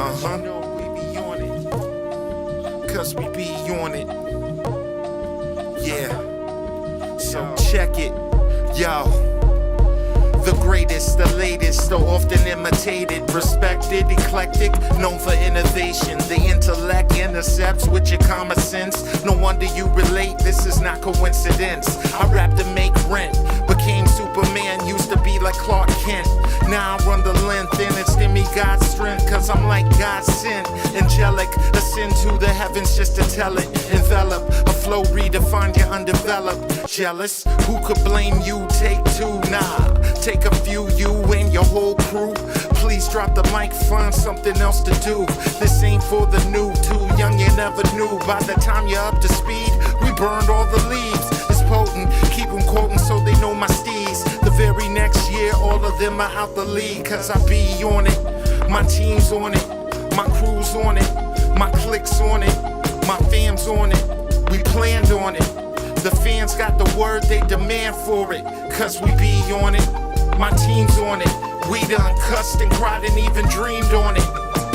You know we be on it, cause we be on it. Yeah, so check it, yo. The greatest, the latest, so often imitated, respected, eclectic, known for innovation. The intellect intercepts with your common sense. No wonder you relate, this is not coincidence. I rap to make rent, became Superman, used to be like Clark Kent. Now I run the length and it's God's strength, cause I'm like God sent. Angelic, ascend to the heavens just to tell it. Envelop, a flow redefine your undeveloped. Jealous, who could blame you? Take two, nah. Take a few, you and your whole crew. Please drop the mic, find something else to do. This ain't for the new, too young, you never knew. By the time you're up to speed, we burned all the leaves. It's potent, keep them quoting so they know my steez. The very next year, all of them are out the league, cause I be on it. My team's on it, my crew's on it, my clique's on it, my fam's on it. We planned on it. The fans got the word, they demand for it, cause we be on it. My team's on it. We done cussed and cried and even dreamed on it.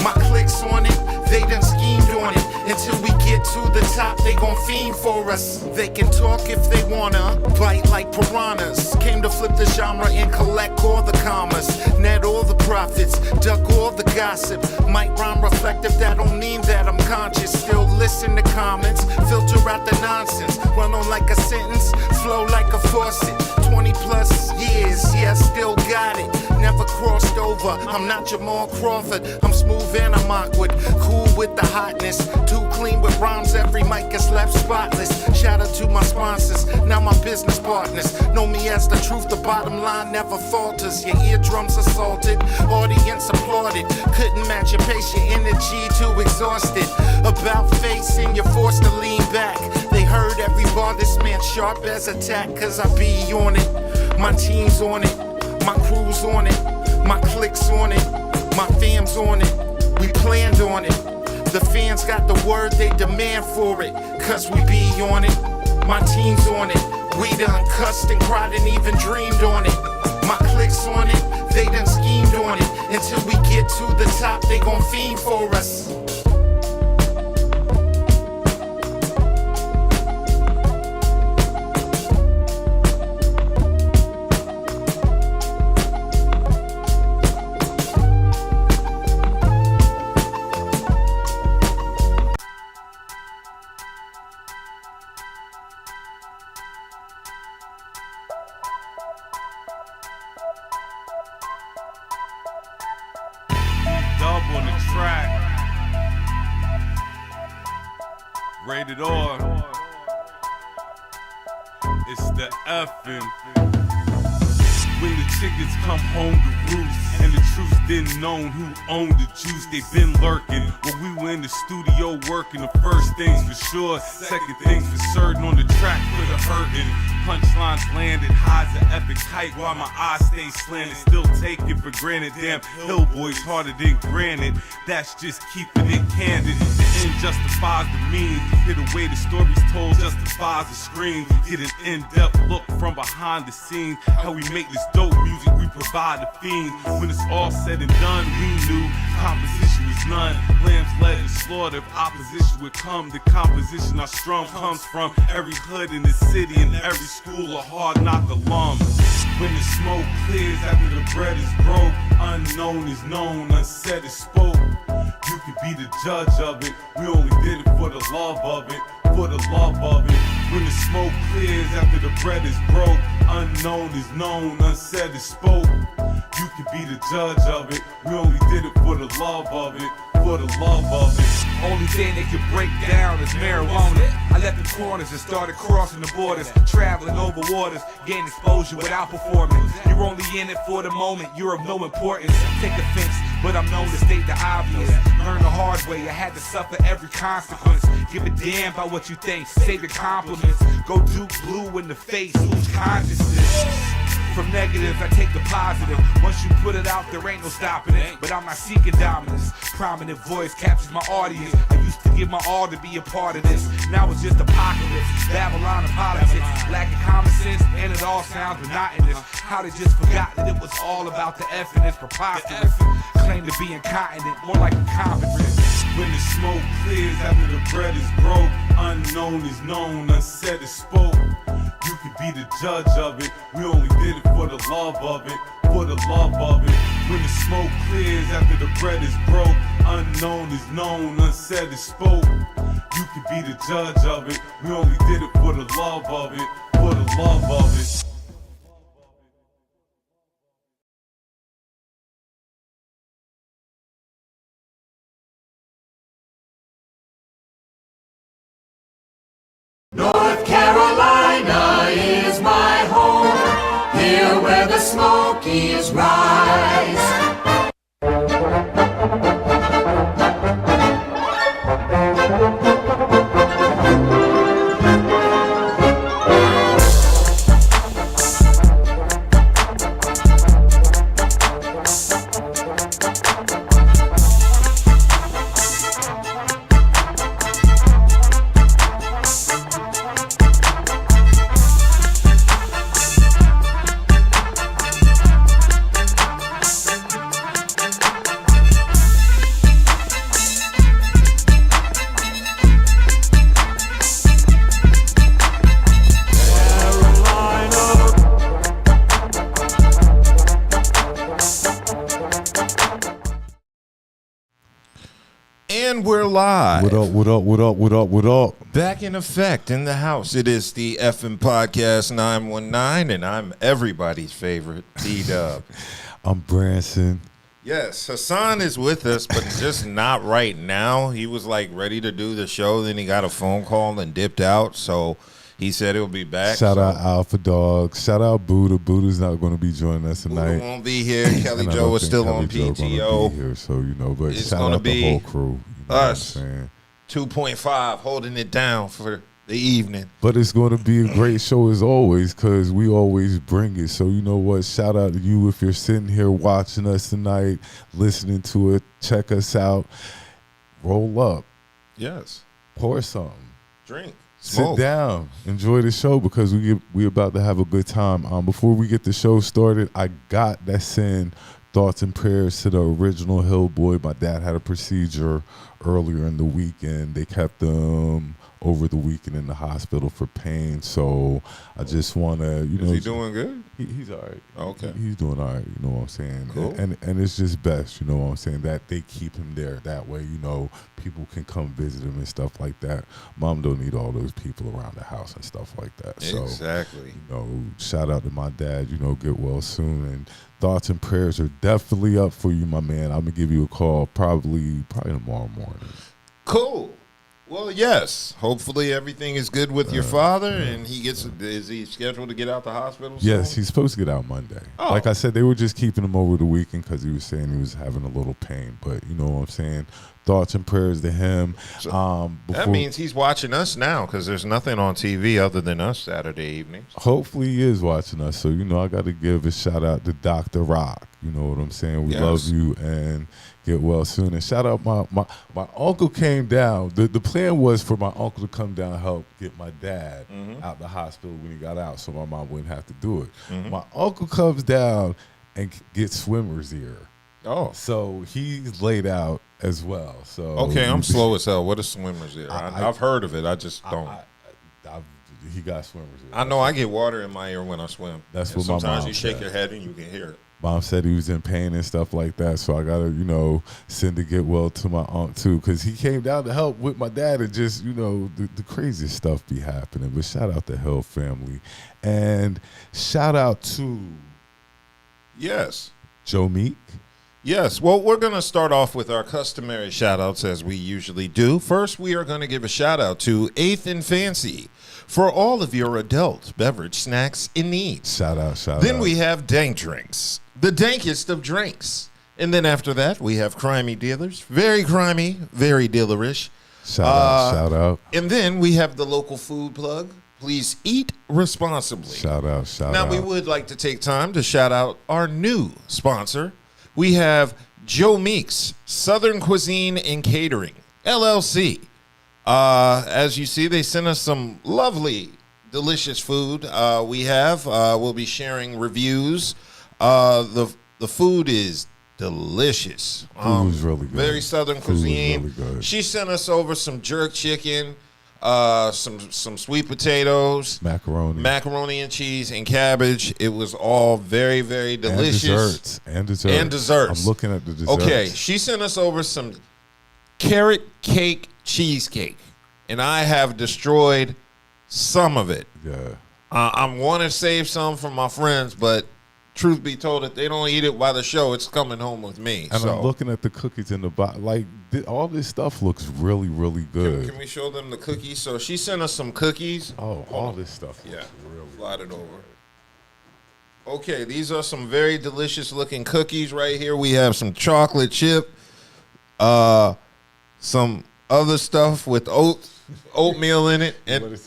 My clique's on it. They done schemed on it. Until we get to the top, they gon' fiend for us. They can talk if they wanna, bite like piranhas. Came to flip the genre and collect all the commas. Net all the profits, duck all the gossip. Might rhyme reflective, that don't mean that I'm conscious. Still listen to comments, filter out the nonsense. Run on like a sentence, flow like a faucet. 20 plus years, yeah, still got it. Never crossed over, I'm not Jamal Crawford. I'm smooth and I'm awkward, cool with the hotness. Too clean with rhymes, every mic is left spotless. Shout out to my sponsors, now my business partners. Know me as the truth, the bottom line never falters. Your eardrums assaulted, audience applauded. Couldn't match your pace, your energy too exhausted. About facing, you're forced to lean back. They heard every bar, this man sharp as a tack, cause I be on it. My team's on it, my crew's on it, my clique's on it, my fam's on it. We planned on it. The fans got the word, they demand for it, cause we be on it. My team's on it. We done cussed and cried and even dreamed on it. My clique's on it. They done schemed on it. Until we get to the top, they gon' fiend for us. On the track, rated R. It's the effing. When the chickens come home to roost, and the truth didn't known who owned the juice. They been lurking when we were in the studio working. The first things for sure, second things for certain. On the track for the hurting. Punchlines landed, highs an epic height while my eyes stay slanted. Still taken for granted, damn hill boys harder than granite. That's just keeping it candid. The end justifies the means. Hear the way the story's told justifies the scream. Get an in-depth look from behind the scenes. How we make this dope music, we provide the fiend. When it's all said and done, we knew composition was none. Lambs led and slaughtered, if opposition would come. The composition I strum comes from every hood in the city and every school of hard knock alums. When the smoke clears after the bread is broke, unknown is known, unsaid is spoke. You could be the judge of it, we only did it for the love of it, for the love of it. When the smoke clears after the bread is broke, unknown is known, unsaid is spoke. You could be the judge of it, we only did it for the love of it, for the love of it. Only thing they could break down is marijuana. I left the corners and started crossing the borders, traveling over waters, gain exposure without performing. You're only in it for the moment, you're of no importance. Take offense, but I'm known to state the obvious. Learn the hard way, I had to suffer every consequence. Give a damn about what you think, save your compliments. Go Duke blue in the face, lose consciousness. From negatives, I take the positive. Once you put it out, there ain't no stopping it. But I'm not seeking dominance. Prominent voice captures my audience. I used to give my all to be a part of this. Now it's just apocalypse, Babylon of politics. Lacking common sense, and it all sounds monotonous. How they just forgot that it was all about the effing is preposterous. claim to be incontinent, more like incompetence. When the smoke clears after the bread is broke, unknown is known, unsaid is spoke. You could be the judge of it. We only did it for the love of it, for the love of it. When the smoke clears after the bread is broke, unknown is known, unsaid is spoke. You could be the judge of it. We only did it for the love of it, for the love of it. North Carolina is my home, here where the Smokies rise. And we're live. What up, what up, what up, what up, what up? Back in effect in the house. It is the FM Podcast 919, and I'm everybody's favorite, D-Dub. I'm Branson. Yes, Hassan is with us, but just not right now. He was like ready to do the show, then he got a phone call and dipped out, so he said he'll be back. Shout out Alpha Dog. Shout out Buddha. Buddha's not going to be joining us tonight. Buddha won't be here. Kelly Joe is still on PTO. Be here, so you know, but It's shout gonna out be the whole crew. You know us. what I'm saying? 2.5 holding it down for the evening. But it's going to be a great show as always because we always bring it. So you know what? Shout out to you if you're sitting here watching us tonight, listening to it. Check us out. Roll up. Yes. Pour something. Drink. Smoke. Sit down, enjoy the show because we about to have a good time. Before we get the show started, I got that send thoughts and prayers to the original Hillboy. My dad had a procedure earlier in the weekend. They kept them over the weekend in the hospital for pain. So I just want to, you know. Is he doing good? He's all right. Okay. He's doing all right, you know what I'm saying? Cool. And it's just best, you know what I'm saying, that they keep him there. That way, you know, people can come visit him and stuff like that. Mom don't need all those people around the house and stuff like that. Exactly. So, you know, shout out to my dad, you know, get well soon. And thoughts and prayers are definitely up for you, my man. I'm going to give you a call probably tomorrow morning. Cool. Well, yes. Hopefully everything is good with your father, and he gets. Is he scheduled to get out the hospital soon? Yes, he's supposed to get out Monday. Oh. Like I said, they were just keeping him over the weekend because he was saying he was having a little pain. But you know what I'm saying? Thoughts and prayers to him. That means he's watching us now because there's nothing on TV other than us Saturday evenings. Hopefully he is watching us. So, you know, I got to give a shout out to Dr. Rock. You know what I'm saying? We love you and get well soon. And shout out my uncle came down. The plan was for my uncle to come down and help get my dad out the hospital when he got out so my mom wouldn't have to do it. My uncle comes down and gets swimmer's ear. Oh. So he's laid out as well. So Okay, I'm slow as hell. What is swimmer's ear? I've heard of it. I just don't. He got swimmer's ear. I know I get water in my ear when I swim. That's And what my mom sometimes you shake said. your head and you can hear it. Mom said he was in pain and stuff like that, so I gotta, you know, send to get well to my aunt too, because he came down to help with my dad and just, you know, the craziest stuff be happening. But shout out to Hill family, and shout out to Yes. Joe Meek. Yes. Well, we're going to start off with our customary shout-outs as we usually do. First, we are going to give a shout-out to 8th and Fancy for all of your adult beverage snacks and needs. Shout out. Then we have Dank Drinks, the dankest of drinks. And then after that, we have Crimey Dealers. Very crimey, very dealerish. Shout out. And then we have the local food plug. Please eat responsibly. Shout out. Now, we would like to take time to shout out our new sponsor. We have Joe Meek's Southern Cuisine and Catering, LLC. As you see, they sent us some lovely, delicious food. We'll be sharing reviews. The food is delicious. Food was really good. Very Southern Food was cuisine. really good. She sent us over some jerk chicken, some sweet potatoes, macaroni and cheese, and cabbage. It was all very, very delicious. And desserts. I'm looking at the desserts. Okay, she sent us over some carrot cake cheesecake, and I have destroyed some of it. Yeah. I want to save some for my friends, but truth be told, if they don't eat it by the show, it's coming home with me. And I'm looking at the cookies in the box. Like, all this stuff looks really, really good. Can we show them the cookies? So she sent us some cookies. Oh, all this stuff. Yeah, slide it over. Okay, these are some very delicious looking cookies right here. We have some chocolate chip, some other stuff with oatmeal in it. And,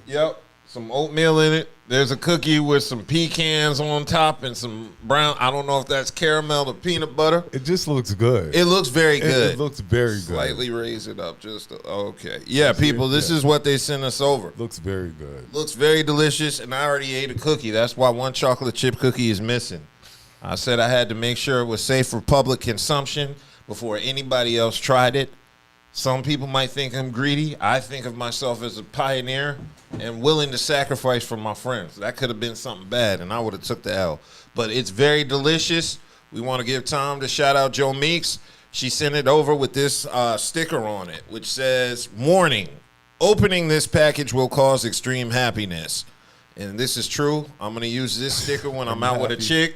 yep, some oatmeal in it. There's a cookie with some pecans on top and some brown. I don't know if that's caramel or peanut butter. It just looks good. It looks very good. It looks very good. Slightly raise it up just okay. Yeah, people, this is what they sent us over. Looks very good. Looks very delicious, and I already ate a cookie. That's why one chocolate chip cookie is missing. I said I had to make sure it was safe for public consumption before anybody else tried it. Some people might think I'm greedy. I think of myself as a pioneer and willing to sacrifice for my friends. That could have been something bad, and I would have took the L. But it's very delicious. We want to give time to shout out Joe Meeks. She sent it over with this sticker on it, which says, "Warning, opening this package will cause extreme happiness." And this is true. I'm going to use this sticker when I'm out with a chick,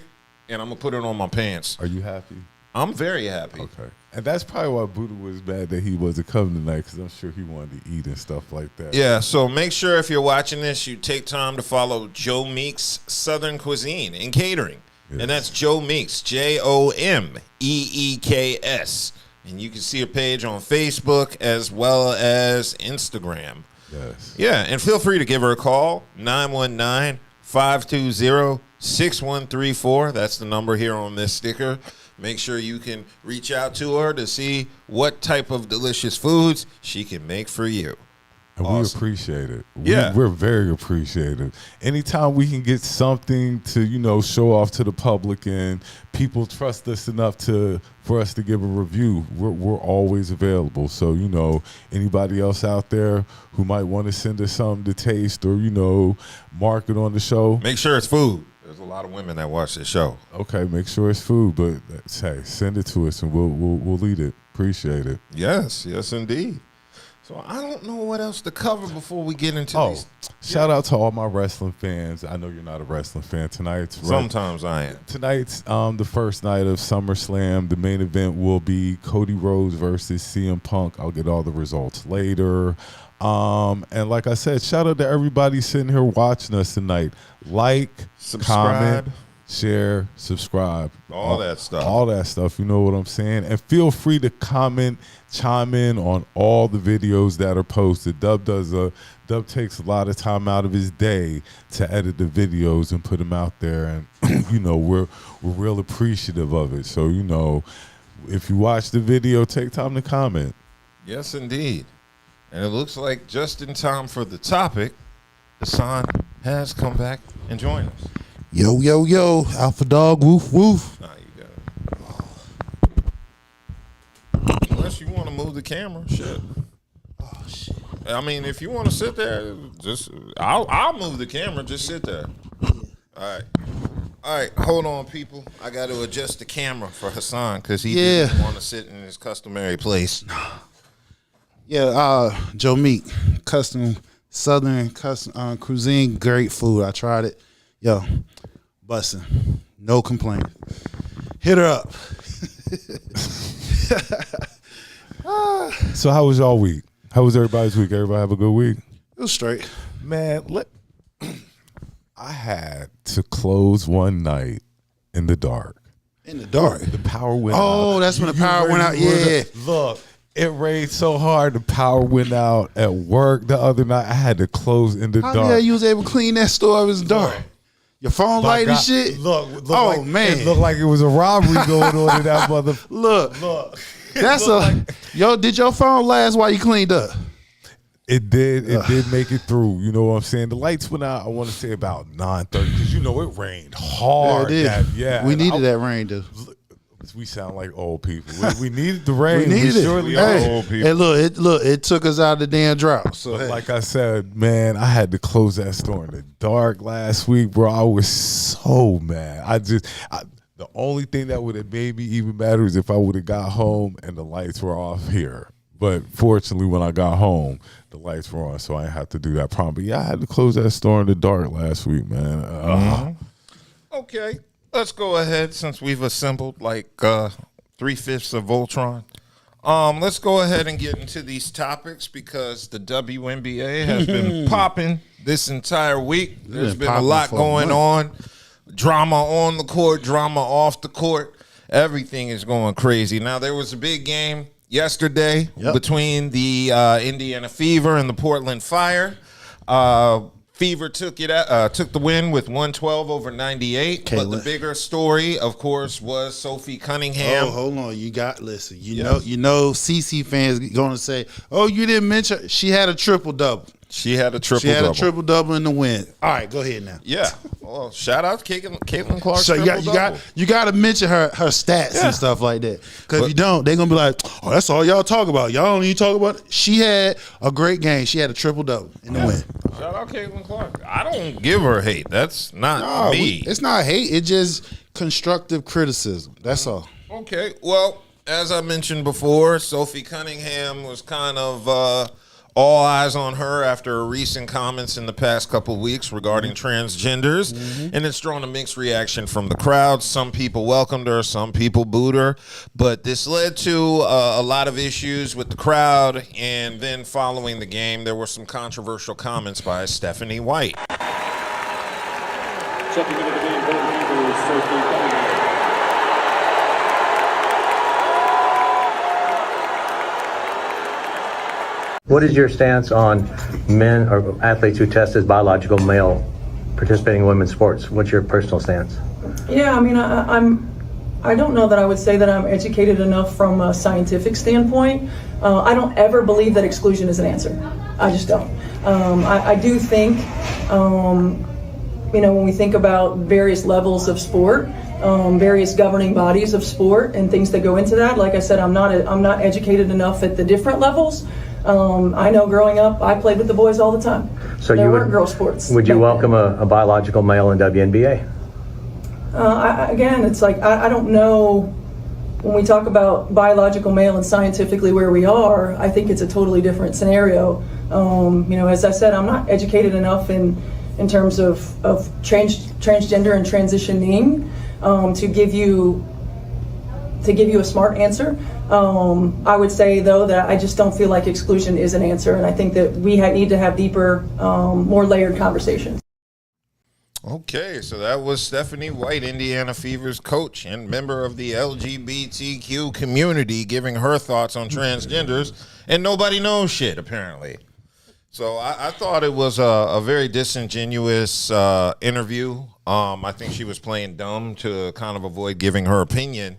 and I'm going to put it on my pants. Are you happy? I'm very happy. Okay. And that's probably why Buddha was mad that he wasn't coming tonight, because I'm sure he wanted to eat and stuff like that. Yeah, so make sure if you're watching this, you take time to follow Joe Meeks Southern Cuisine and Catering. Yes. And that's Joe Meeks, JOMEEKS. And you can see a page on Facebook as well as Instagram. Yes. Yeah, and feel free to give her a call, 919-520-6134. That's the number here on this sticker. Make sure you can reach out to her to see what type of delicious foods she can make for you. And awesome. We appreciate it. Yeah. We're very appreciative. Anytime we can get something to, show off to the public and people trust us enough for us to give a review, we're always available. So, anybody else out there who might want to send us something to taste or, mark it on the show. Make sure it's food. There's a lot of women that watch this show. Okay, make sure it's food, but hey, send it to us and we'll eat it. Appreciate it. Yes, indeed. So I don't know what else to cover before we get into these. Shout out to all my wrestling fans. I know you're not a wrestling fan tonight. Sometimes I am. Tonight's the first night of SummerSlam. The main event will be Cody Rhodes versus CM Punk. I'll get all the results later. And like I said, shout out to everybody sitting here watching us tonight. Like, subscribe, comment, share, subscribe. All that stuff. All that stuff, you know what I'm saying? And feel free to comment, chime in on all the videos that are posted. Dub takes a lot of time out of his day to edit the videos and put them out there. And, we're real appreciative of it. So, if you watch the video, take time to comment. Yes, indeed. And it looks like just in time for the topic, Hassan has come back and joined us. Yo, yo, yo, Alpha Dog, woof, woof. Nah, you got it. Unless you want to move the camera, shit. Oh, shit. I mean, if you want to sit there, I'll move the camera. Just sit there. All right, hold on, people. I got to adjust the camera for Hassan because he didn't want to sit in his customary place. Yeah, Joe Meek, Southern cuisine, great food. I tried it. Yo, bussin', no complaint. Hit her up. So how was y'all week? How was everybody's week? Everybody have a good week? It was straight. Man, I had to close one night in the dark. In the dark? The power went out. Oh, that's when the power went out? Yeah. Look. It rained so hard, the power went out at work the other night. I had to close in the dark. How you was able to clean that store? It was dark. Your phone light and shit? Look man. It looked like it was a robbery going on in that mother. Look. That's did your phone last while you cleaned up? It did. It did make it through. You know what I'm saying? The lights went out, I want to say about 9:30, because it rained hard. Yeah, it did. Yeah. We needed that rain, though. We sound like old people. We needed the rain. We needed it. Surely Hey, are old people. it took us out of the damn drought. So hey. Like I said, man, I had to close that store in the dark last week, bro. I was so mad. The only thing that would have made me even madder is if I would have got home and the lights were off here. But fortunately, when I got home, the lights were on, so I didn't have to do that problem. But yeah, I had to close that store in the dark last week, man. Okay, let's go ahead since we've assembled like 3/5 of Voltron. Let's go ahead and get into these topics because the WNBA has been popping this entire week. There's been a lot going on. Drama on the court, drama off the court. Everything is going crazy. Now, there was a big game yesterday between the Indiana Fever and the Portland Fire. Fever took the win with 112 over 98. But the bigger story, of course, was Sophie Cunningham. Oh, hold on. You know, CC fans going to say, oh, you didn't mention she had a triple-double. She had a triple-double in the win. All right, go ahead now. Yeah. Well, shout out to Caitlin Clark. So you got to mention her stats and stuff like that. Because if you don't, they're going to be like, oh, that's all y'all talk about. Y'all don't even talk about it. She had a great game. She had a triple-double in the win. Shout out Caitlin Clark. I don't give her hate. That's not me. It's not hate. It's just constructive criticism. That's all. Okay. Well, as I mentioned before, Sophie Cunningham was kind of all eyes on her after recent comments in the past couple of weeks regarding transgenders, and it's drawn a mixed reaction from the crowd. Some people welcomed her, some people booed her, but this led to a lot of issues with the crowd, and then following the game, there were some controversial comments by Stephanie White. Checking into the game, goalkeeper Sophie Cunningham. What is your stance on men or athletes who test as biological male participating in women's sports? What's your personal stance? Yeah, I mean, I don't know that I would say that I'm educated enough from a scientific standpoint. I don't ever believe that exclusion is an answer. I just don't. I do think, when we think about various levels of sport, various governing bodies of sport and things that go into that, like I said, I'm not educated enough at the different levels. I know growing up, I played with the boys all the time. So there weren't girl sports. Would you welcome a biological male in WNBA? Again, it's like, I don't know, when we talk about biological male and scientifically where we are, I think it's a totally different scenario. As I said, I'm not educated enough in terms of transgender and transitioning to give you a smart answer. I would say, though, that I just don't feel like exclusion is an answer, and I think that we need to have deeper, more layered conversations. Okay, so that was Stephanie White, Indiana Fever's coach and member of the LGBTQ community, giving her thoughts on transgenders, and nobody knows shit, apparently. So I thought it was a very disingenuous interview. I think she was playing dumb to kind of avoid giving her opinion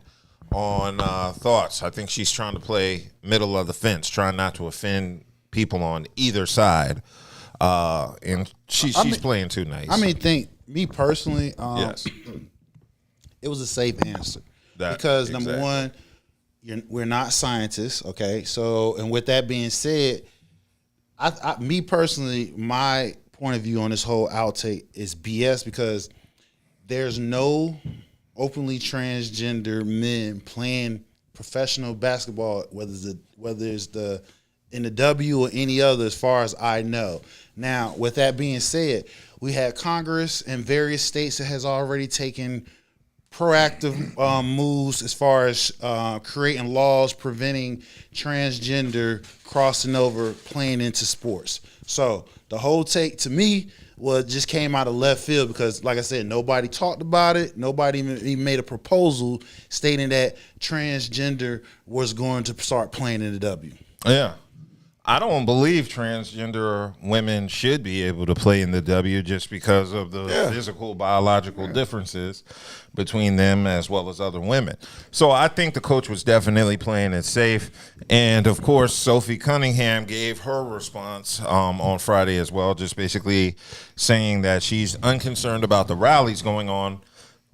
on thoughts. I think she's trying to play middle of the fence, trying not to offend people on either side. And she's playing too nice. Me personally, yes, it was a safe answer. Because number one, we're not scientists, okay? So, and with that being said, me personally, my point of view on this whole outtake is BS because there's no openly transgender men playing professional basketball, whether it's in the W or any other, as far as I know. Now, with that being said, we had Congress and various states that has already taken proactive moves as far as creating laws preventing transgender crossing over playing into sports. So the whole take to me just came out of left field because, like I said, nobody talked about it. Nobody even made a proposal stating that transgender was going to start playing in the W. Yeah. I don't believe transgender women should be able to play in the W just because of the physical, biological differences between them as well as other women. So I think the coach was definitely playing it safe. And, of course, Sophie Cunningham gave her response on Friday as well, just basically saying that she's unconcerned about the rallies going on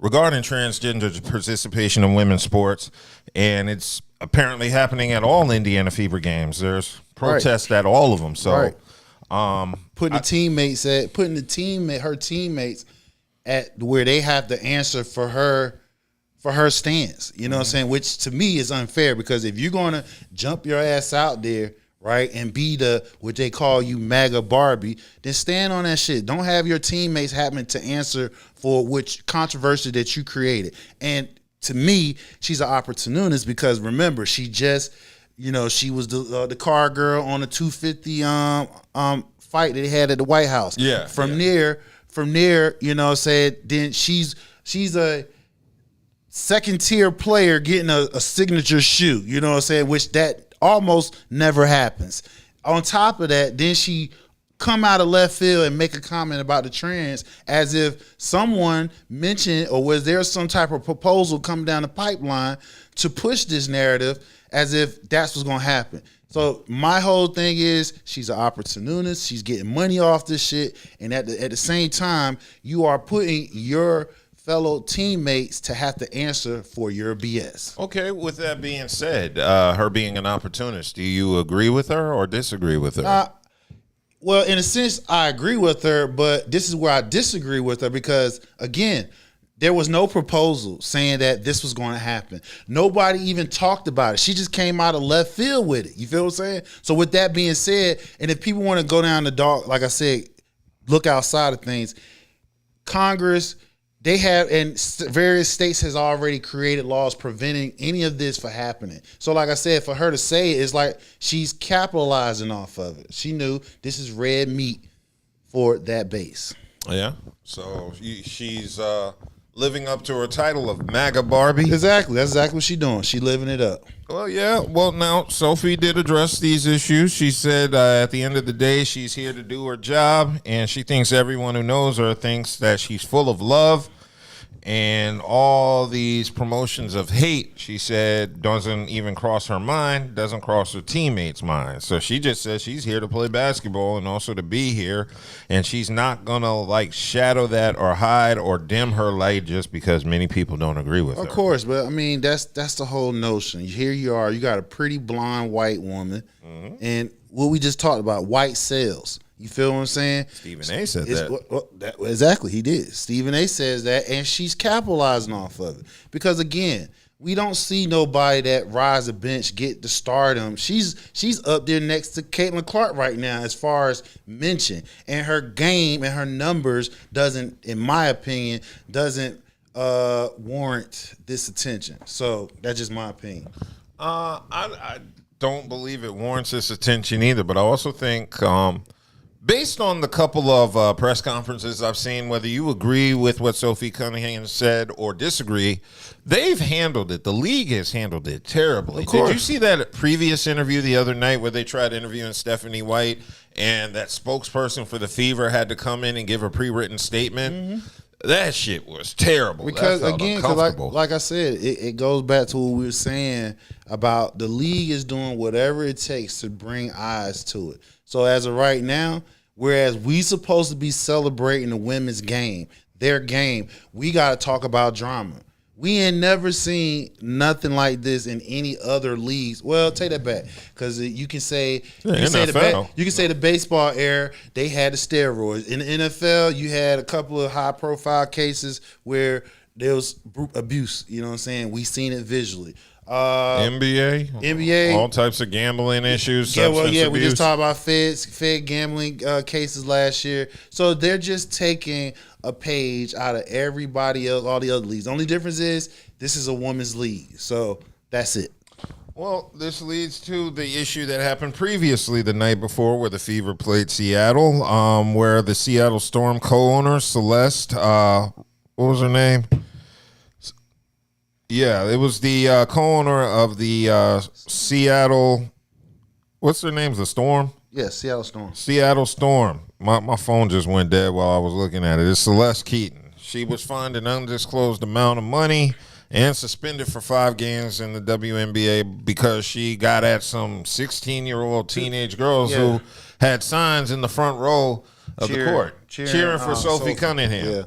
regarding transgender participation in women's sports, and it's apparently happening at all Indiana Fever games. There's protests at all of them. So, putting her teammates at where they have to answer for her stance. You know what I'm saying? Which to me is unfair, because if you're gonna jump your ass out there, right, and be the what they call you MAGA Barbie, then stand on that shit. Don't have your teammates having to answer for which controversy that you created. And to me, she's an opportunist, because remember, she just, she was the car girl on the 250 fight that they had at the White House. Yeah. From there, then she's a second tier player getting a signature shoe, which that almost never happens. On top of that, then she come out of left field and make a comment about the trans as if someone mentioned, or was there some type of proposal coming down the pipeline to push this narrative as if that's what's going to happen. So my whole thing is, she's an opportunist. She's getting money off this shit. And at the same time, you are putting your fellow teammates to have to answer for your BS. Okay, with that being said, her being an opportunist, do you agree with her or disagree with her? Well, in a sense, I agree with her, but this is where I disagree with her, because, again, there was no proposal saying that this was going to happen. Nobody even talked about it. She just came out of left field with it. You feel what I'm saying? So with that being said, and if people want to go down the dark, like I said, look outside of things, Congress, they have, and various states has already created laws preventing any of this from happening. So like I said, for her to say it, it's like she's capitalizing off of it. She knew this is red meat for that base. Yeah. So she's living up to her title of MAGA Barbie. Exactly. That's exactly what she's doing. She living it up. Well, yeah. Well, now, Sophie did address these issues. She said at the end of the day, she's here to do her job, and she thinks everyone who knows her thinks that she's full of love. And all these promotions of hate, she said, doesn't even cross her mind, doesn't cross her teammates' mind. So she just says she's here to play basketball and also to be here. And she's not going to, shadow that or hide or dim her light just because many people don't agree with her. Of course, but, I mean, that's the whole notion. Here you are, you got a pretty blonde white woman, and what we just talked about, white cells. You feel what I'm saying? Stephen A. said that. Exactly, he did. Stephen A. says that, and she's capitalizing off of it. Because, again, we don't see nobody that rise the bench, get the stardom. She's up there next to Caitlin Clark right now as far as mention. And her game and her numbers doesn't, in my opinion, warrant this attention. So that's just my opinion. I don't believe it warrants this attention either, but I also think based on the couple of press conferences I've seen, whether you agree with what Sophie Cunningham said or disagree, they've handled it. The league has handled it terribly. Did you see that previous interview the other night where they tried interviewing Stephanie White and that spokesperson for the Fever had to come in and give a pre-written statement? That shit was terrible. Because, again, like I said, it goes back to what we were saying about the league is doing whatever it takes to bring eyes to it. So as of right now, whereas we supposed to be celebrating the women's game, their game, we got to talk about drama. We ain't never seen nothing like this in any other leagues. Well, take that back, because you can say the baseball era, they had the steroids. In the NFL, you had a couple of high profile cases where there was abuse. You know what I'm saying? We seen it visually. NBA, all types of gambling issues. We just talked about Fed gambling cases last year. So they're just taking a page out of everybody else, all the other leagues. The only difference is this is a women's league. So that's it. Well, this leads to the issue that happened previously the night before where the Fever played Seattle, where the Seattle Storm co-owner, Celeste, what was her name? Yeah, it was the co-owner of the Seattle, what's their names, the Storm? Yeah, Seattle Storm. Seattle Storm. My phone just went dead while I was looking at it. It's Celeste Keaton. She was fined an undisclosed amount of money and suspended for 5 games in the WNBA because she got at some 16-year-old teenage girls who had signs in the front row of the court cheering for Sophie Cunningham. Yeah.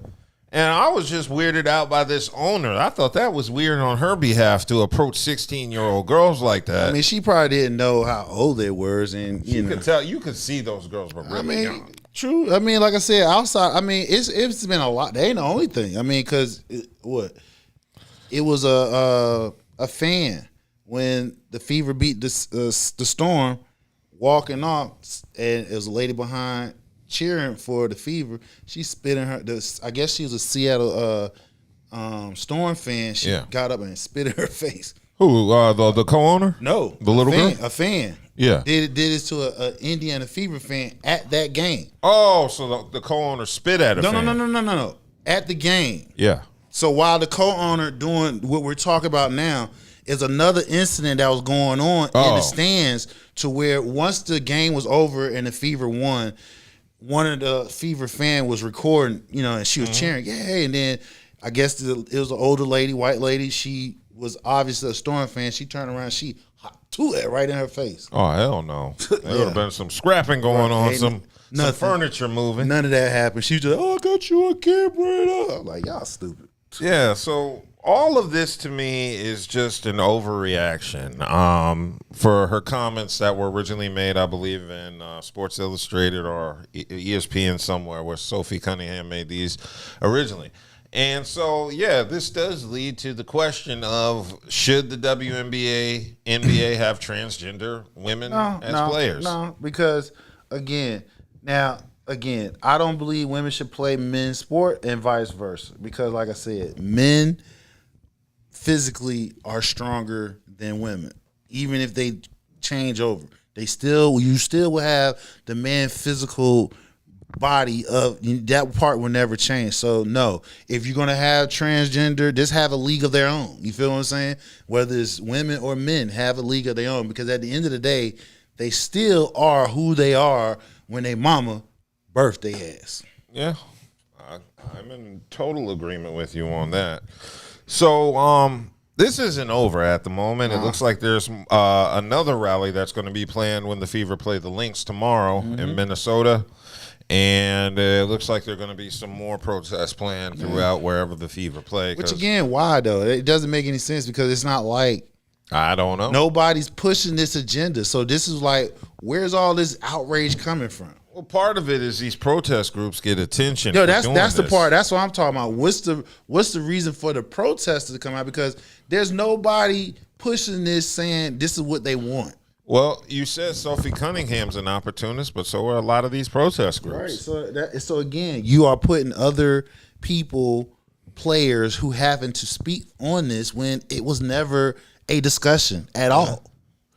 And I was just weirded out by this owner. I thought that was weird on her behalf to approach 16-year-old girls like that. I mean, she probably didn't know how old they were, and you could tell. You could see those girls were really young. True. I mean, like I said, outside. I mean, it's been a lot. They ain't the only thing. I mean, because it was a fan when the Fever beat the Storm, walking off, and it was a lady behind cheering for the Fever. She spit in her. I guess she was a Seattle Storm fan. She got up and spit in her face. Who? The co-owner? No, the little girl. A fan. Yeah, did this to a Indiana Fever fan at that game. Oh, so the co-owner spit at a fan. No. At the game. Yeah. So while the co-owner doing what we're talking about now is another incident that was going on in the stands, to where once the game was over and the Fever won, one of the Fever fan was recording, and she was cheering, yay! And then I guess it was an older lady, white lady. She was obviously a Storm fan. She turned around, she threw it right in her face. Oh, hell no. There would have been some scrapping going on, some furniture moving. None of that happened. She just, I got you on camera. I'm like, y'all stupid. Yeah, so all of this to me is just an overreaction for her comments that were originally made, I believe, in Sports Illustrated or ESPN somewhere, where Sophie Cunningham made these originally. And so, yeah, this does lead to the question of, should the WNBA, NBA have transgender women as players? No, because, again, I don't believe women should play men's sport and vice versa. Because, like I said, men physically are stronger than women. Even if they change over, you still will have the man physical body of that part will never change. So no, if you're gonna have transgender, just have a league of their own. You feel what I'm saying? Whether it's women or men, have a league of their own, because at the end of the day, they still are who they are when they mama birthed their ass. Yeah, I'm in total agreement with you on that. So this isn't over at the moment. It looks like there's another rally that's going to be planned when the Fever play the Lynx tomorrow in Minnesota. And it looks like there are going to be some more protests planned throughout wherever the Fever play. Which, again, why, though? It doesn't make any sense, because it's not like, I don't know, nobody's pushing this agenda. So this is like, where's all this outrage coming from? Well, part of it is these protest groups get attention. Yo, that's the part. That's what I'm talking about. What's the reason for the protesters to come out? Because there's nobody pushing this, saying this is what they want. Well, you said Sophie Cunningham's an opportunist, but so are a lot of these protest groups. Right. So again, you are putting other people, players, who having to speak on this when it was never a discussion at all.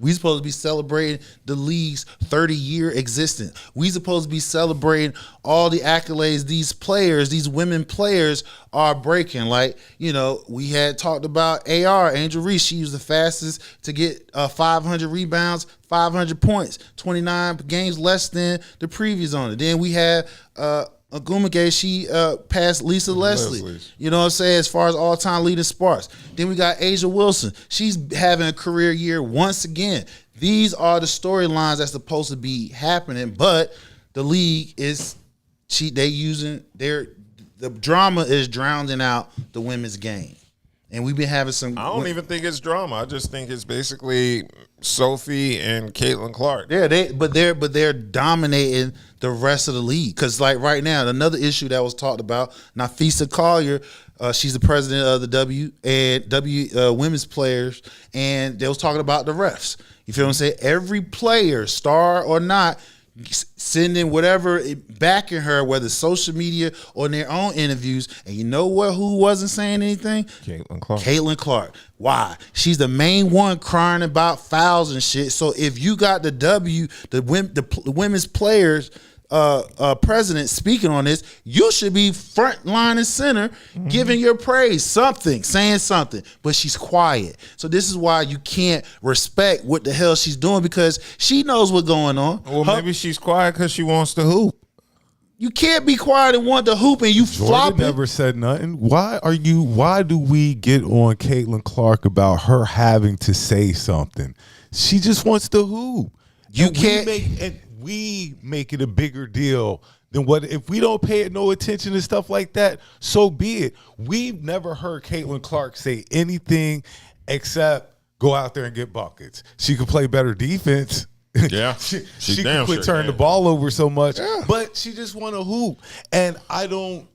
We supposed to be celebrating the league's 30-year existence. We supposed to be celebrating all the accolades these players, these women players, are breaking. Like, we had talked about AR, Angel Reese. She was the fastest to get 500 rebounds, 500 points, 29 games less than the previous on it. Then we had Agumake, she passed Lisa Leslie. You know what I'm saying? As far as all-time leading sparks. Then we got Asia Wilson. She's having a career year once again. These are the storylines that's supposed to be happening, but the league is the drama is drowning out the women's game. And we've been having some. I don't even think it's drama. I just think it's basically Sophie and Caitlin Clark. Yeah, they're dominating the rest of the league. Because like right now, another issue that was talked about, Nafisa Collier, she's the president of the W women's players, and they was talking about the refs. You feel what I'm saying? Every player, star or not, sending whatever backing her, whether social media or in their own interviews. And you know what? Who wasn't saying anything? Caitlin Clark. Why? She's the main one crying about fouls and shit. So if you got the women's players president speaking on this, you should be front line and center, giving your praise, saying something. But she's quiet. So this is why you can't respect what the hell she's doing, because she knows what's going on. Well, maybe she's quiet because she wants to hoop. You can't be quiet and want to hoop and you flopping. Never said nothing. Why do we get on Caitlin Clark about her having to say something? She just wants to hoop. We make it a bigger deal then what? If we don't pay it no attention to stuff like that, so be it. We've never heard Caitlin Clark say anything except go out there and get buckets. She could play better defense. Yeah, she could quit turning the ball over so much, but she just want to hoop. And I don't,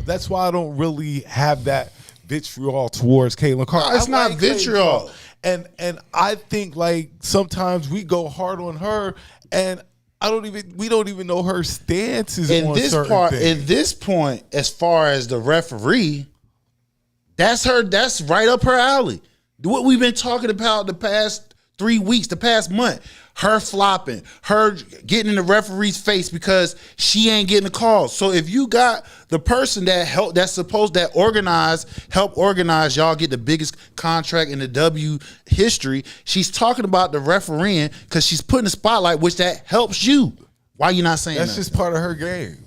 that's why I don't really have that vitriol towards Caitlin Clark. No, it's not vitriol. And I think like sometimes we go hard on her, and we don't even know her stances in on this certain part. things. At this point, as far as the referee, that's right up her alley. What we've been talking about the past 3 weeks, the past month, her flopping, her getting in the referee's face because she ain't getting the calls. So if you got the person that help organize y'all get the biggest contract in the W history, she's talking about the refereeing because she's putting the spotlight, which that helps you. Why you not saying that? That's just part of her game.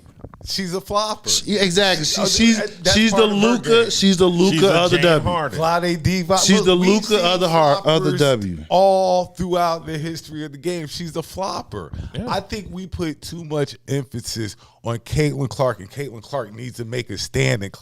She's a flopper. Exactly. She's the Luka. She's the Luka of the W. She's the Luka of the W. All throughout the history of the game, she's a flopper. Yeah. I think we put too much emphasis on Caitlin Clark, and Caitlin Clark needs to make a stand. And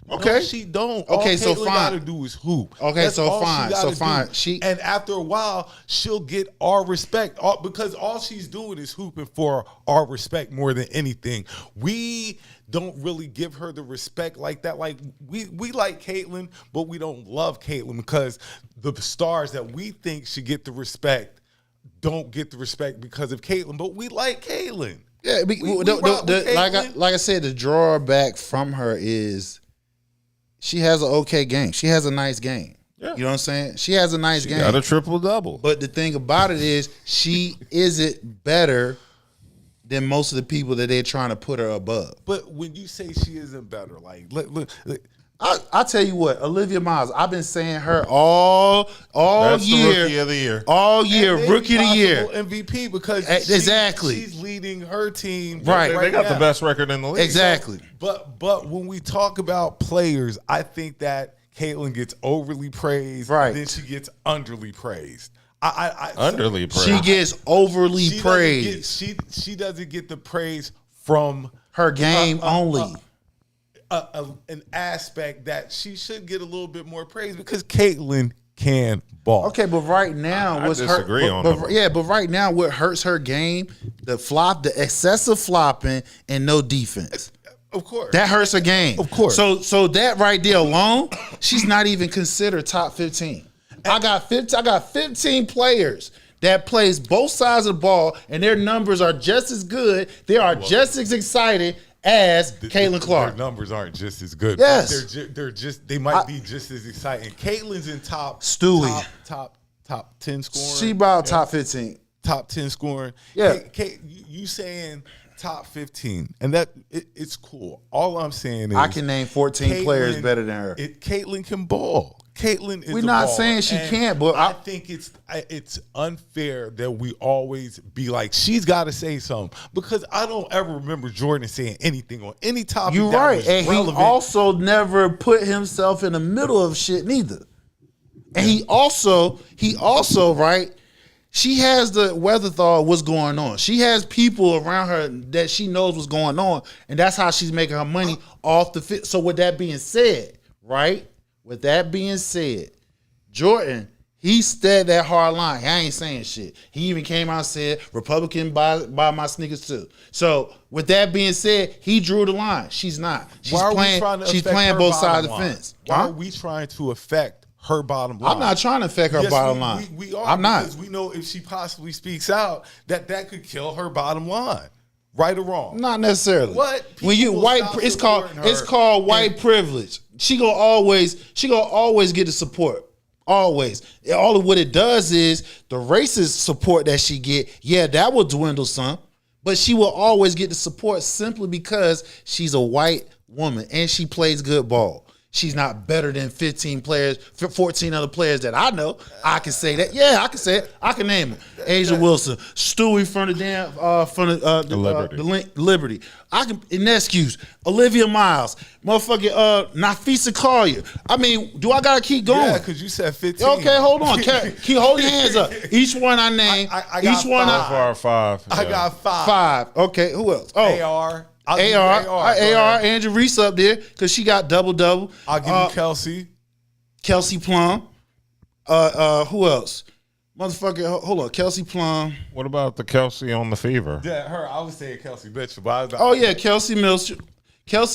no, she don't. Okay, all so Caitlin fine. Gotta do is hoop. Okay, That's so all fine. She So do. fine. And after a while, she'll get our respect because all she's doing is hooping for our respect more than anything. We don't really give her the respect like that. Like we like Caitlin, but we don't love Caitlin because the stars that we think should get the respect don't get the respect because of Caitlin. But we like Caitlin. Yeah, like I said, the drawback from her is she has an okay game. She has a nice game. Yeah. You know what I'm saying? She has a nice game. Got a triple-double. But the thing about it is she isn't better than most of the people that they're trying to put her above. But when you say she isn't better, like look I'll tell you what, Olivia Miles, I've been saying her all That's year. the rookie of the year. All year, rookie of the year. MVP because she's leading her team. Right. They got now. the best record in the league. Exactly. But when we talk about players, I think that Caitlin gets overly praised, right? Then she gets underly praised. Underly praised. She gets overly praised. She doesn't get the praise from her game only. An aspect that she should get a little bit more praise because Caitlin can ball. Okay, but right now, I disagree on that. But right now, what hurts her game, the excessive flopping and no defense. Of course, that hurts her game. Of course. So that right there alone, she's not even considered top 15. I got 15 players that plays both sides of the ball, and their numbers are just as good. They are just as excited as Caitlin Clark. Their numbers aren't just as good. Yes, they might be just as exciting. Caitlin's in top 10 scoring. She about top 15, top 10 scoring. Yeah, you saying top 15, and that it's cool. All I'm saying is I can name 14 players better than her. Caitlin can ball. Caitlin is. We're not saying she can't, but I think it's unfair that we always be like she's got to say something because I don't ever remember Jordan saying anything on any topic. You're right, and relevant. He also never put himself in the middle of shit neither. And he also right. She has the wherewithal of what's going on. She has people around her that she knows what's going on, and that's how she's making her money off the fit. So with that being said, right? With that being said, Jordan, he said that hard line. I ain't saying shit. He even came out and said, Republican buy my sneakers too. So with that being said, he drew the line. She's not. She's playing both sides of the fence. Why are we trying to affect her bottom line? I'm not trying to affect her bottom line. We are. I'm not. Because we know if she possibly speaks out, that could kill her bottom line. Right or wrong? Not necessarily. What? When you white, it's called white privilege. She gonna always get the support. Always. All of what it does is the racist support that she get, that will dwindle some, but she will always get the support simply because she's a white woman and she plays good ball. She's not better than 15 players, 14 other players that I know. I can say that. Yeah, I can say it. I can name them. Asia Wilson, Stewie from the Liberty. I can Inescuse, Olivia Miles, motherfucking Nafisa Collier. I mean, do I gotta keep going? Yeah, because you said 15. Okay, hold on. Keep hold your hands up. Each one I name. I got each one five. I got 5. 5. Okay, who else? Oh, AR. AR, Angel Reese up there because she got double. I'll give you Kelsey. Kelsey Plum. Who else? Motherfucker, hold on. Kelsey Plum. What about the Kelsey on the Fever? Yeah, her. I was saying Kelsey Mitchell. But Kelsey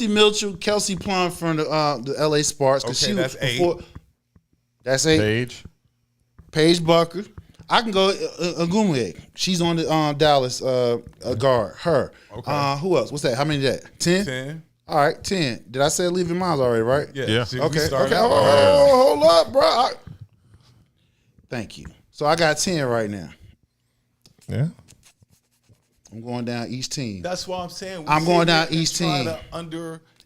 Mitchell. Kelsey Plum from the LA Sparks. Okay, that's 8. That's 8. Paige Bueckers. I can go Agumwe. She's on the Dallas guard. Her. Okay. Who else? What's that? How many is that? 10? 10. All right, 10. Did I say Leaving Miles already, right? Yeah. Okay. Hold up, bro. Thank you. So I got 10 right now. Yeah. I'm going down each team. That's why I'm saying. I'm going down each team.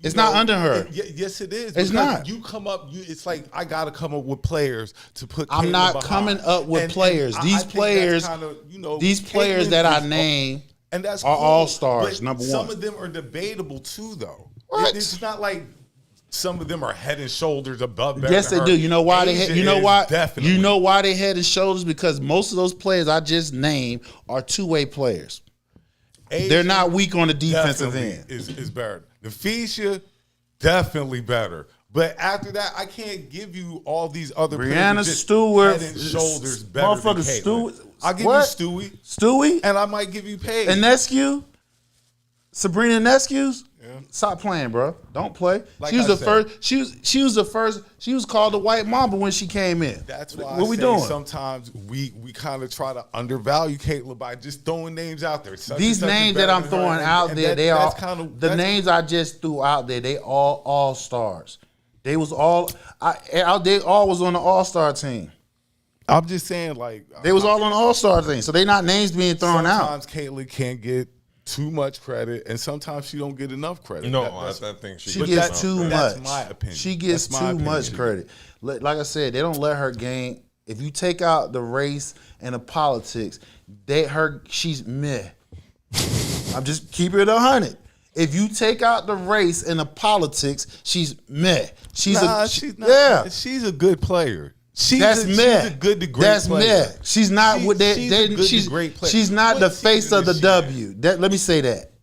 It's not under her. Yes, it is. It's not. You come up. It's like I got to come up with players to put. I'm not coming up with players. These players, these players that I name, and that's are cool, all stars. Number one. Some of them are debatable too, though. What? It's not like some of them are head and shoulders above. Yes, they do. You know why Asia You know why? Definitely. You know why they head and shoulders? Because most of those players I just named are two-way players. Asia they're not weak on the defensive end. Is better. The Fisha definitely better. But after that, I can't give you all these other Brianna players Stewart, head and shoulders better than Caitlin. Stewart. I'll give you Stewie, and I might give you Paige. Inescu, Sabrina Inescu. Yeah. Stop playing, bro. Don't play. Like she was I the said, first. She was the first. She was called the White Mamba when she came in. That's why what we doing? Sometimes we kind of try to undervalue Caitlin by just throwing names out there. These names that I'm throwing out there, they are the names I just threw out there. They all stars. They was all. They all was on the All-Star team. I'm just saying, like they was all on the All-Star team, so they not names being thrown out. Sometimes Caitlin can't get too much credit, and sometimes she don't get enough credit. No, I think she gets too much. That's my opinion. She gets too much credit. Like I said, they don't let her game. If you take out the race and the politics, she's meh. I'm just keeping it 100. If you take out the race and the politics, she's meh. She's a good player. She's a good to great That's player. meh. She's not what she's a great player. She's not the face of the W. Let me say that.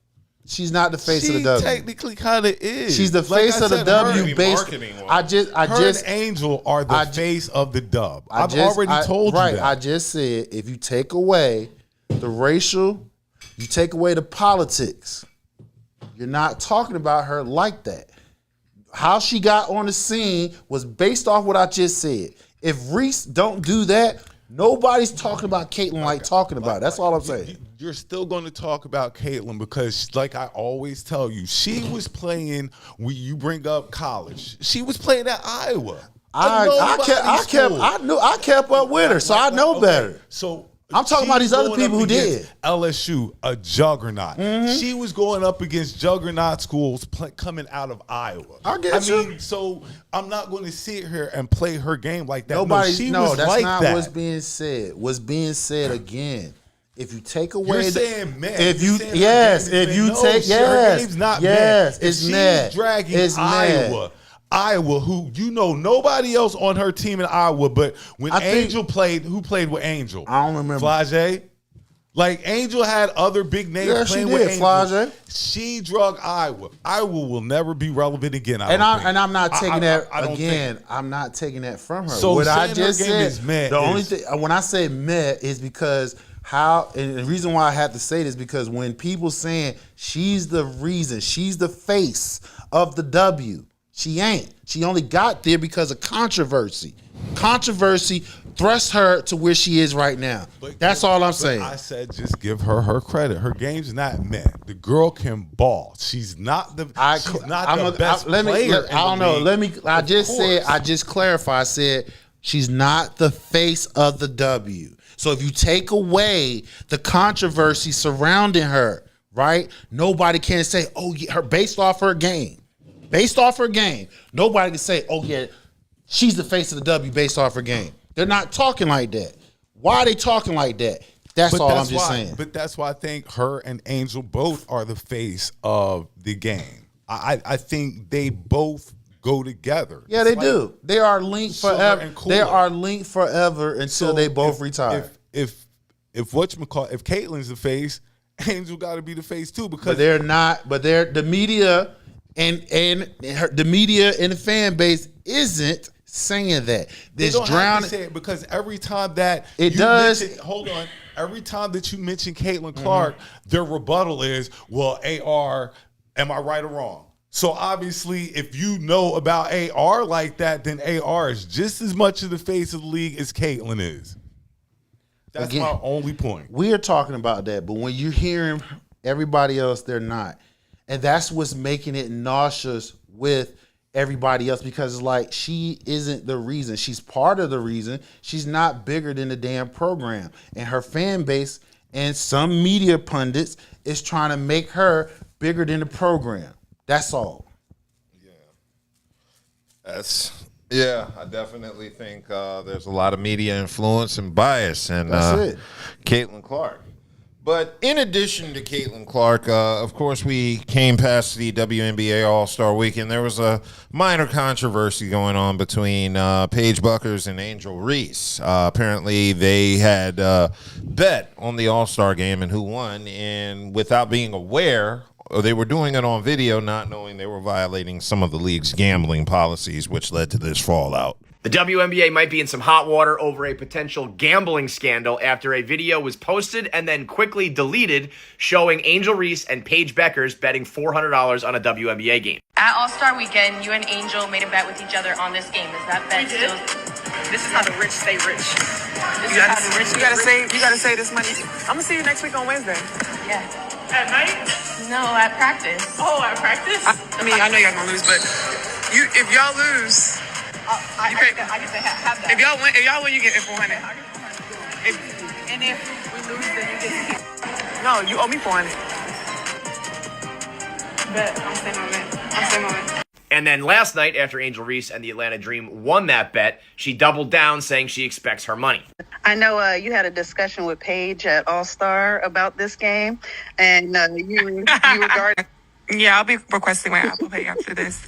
She's not the face of the W. She technically kind of is. She's the face of the W. Based, and Angel are the face of the dub. I've already told you that. I just said if you take away the racial, you take away the politics, you're not talking about her like that. How she got on the scene was based off what I just said. If Reese don't do that, nobody's talking about Caitlin like talking about it. That's all I'm saying. You're still going to talk about Caitlin because, like I always tell you, she was playing. You bring up college. She was playing at Iowa. I kept up with her, so I know better. So I'm talking about these other people who did. LSU, a juggernaut. Mm-hmm. She was going up against juggernaut schools coming out of Iowa. I mean, so I'm not going to sit here and play her game like that. That's not what's being said. What's being said again? If you take away, you're saying man. If you take it's mad. She's dragging Iowa, who nobody else on her team in Iowa, but when Angel played, who played with Angel? I don't remember. Flage. Like Angel had other big names playing with Angel. Flage. She drug Iowa. Iowa will never be relevant again. I'm not taking that again. I'm not taking that from her. So what I just said is meh. The only thing when I say meh is because and the reason why I have to say this because when people saying she's the reason, she's the face of the W. She ain't. She only got there because of controversy. Controversy thrust her to where she is right now. That's all I'm saying. I said just give her credit. Her game's not meh. The girl can ball. She's not the best player. I don't know. I just clarified. I said she's not the face of the W. So if you take away the controversy surrounding her, right? Nobody can say, oh yeah, her based off her game. Based off her game, nobody can say, oh yeah, she's the face of the W based off her game. They're not talking like that. Why are they talking like that? That's all I'm just saying. But that's why I think her and Angel both are the face of the game. I think they both go together. Yeah, they do. They are linked forever. They are linked forever until they both retire. If Caitlin's the face Angel got to be the face too because but they're not. But they're the media the media and the fan base isn't saying that. This drowning say it because every time that it does. Hold on. Every time that you mention Caitlin Clark, their rebuttal is, "Well, AR, am I right or wrong?" So obviously, if you know about AR like that, then AR is just as much of the face of the league as Caitlin is. That's my only point. We are talking about that, but when you're hearing everybody else, they're not. And that's what's making it nauseous with everybody else because it's like she isn't the reason. She's part of the reason. She's not bigger than the damn program. And her fan base and some media pundits is trying to make her bigger than the program. That's all. Yeah, I definitely think there's a lot of media influence and bias and Caitlin Clark. But in addition to Caitlin Clark, of course, we came past the WNBA All-Star Weekend. There was a minor controversy going on between Paige Bueckers and Angel Reese. Apparently, they had bet on the All-Star game and who won, and without being aware, they were doing it on video, not knowing they were violating some of the league's gambling policies, which led to this fallout. The WNBA might be in some hot water over a potential gambling scandal after a video was posted and then quickly deleted showing Angel Reese and Paige Bueckers betting $400 on a WNBA game. At All-Star Weekend, you and Angel made a bet with each other on this game. Is that bet still? This is how the rich stay rich. You gotta save this money. I'm gonna see you next week on Wednesday. Yeah. At night? No, at practice. Oh, at practice? I mean, I know y'all gonna lose, but if y'all lose, I get to have that. If y'all win, you get $400. And if we lose, then you get No, you owe me $400. Bet. I'm staying on it. And then last night, after Angel Reese and the Atlanta Dream won that bet, she doubled down, saying she expects her money. I know you had a discussion with Paige at All-Star about this game, and you regard. Yeah, I'll be requesting my Apple Pay after this.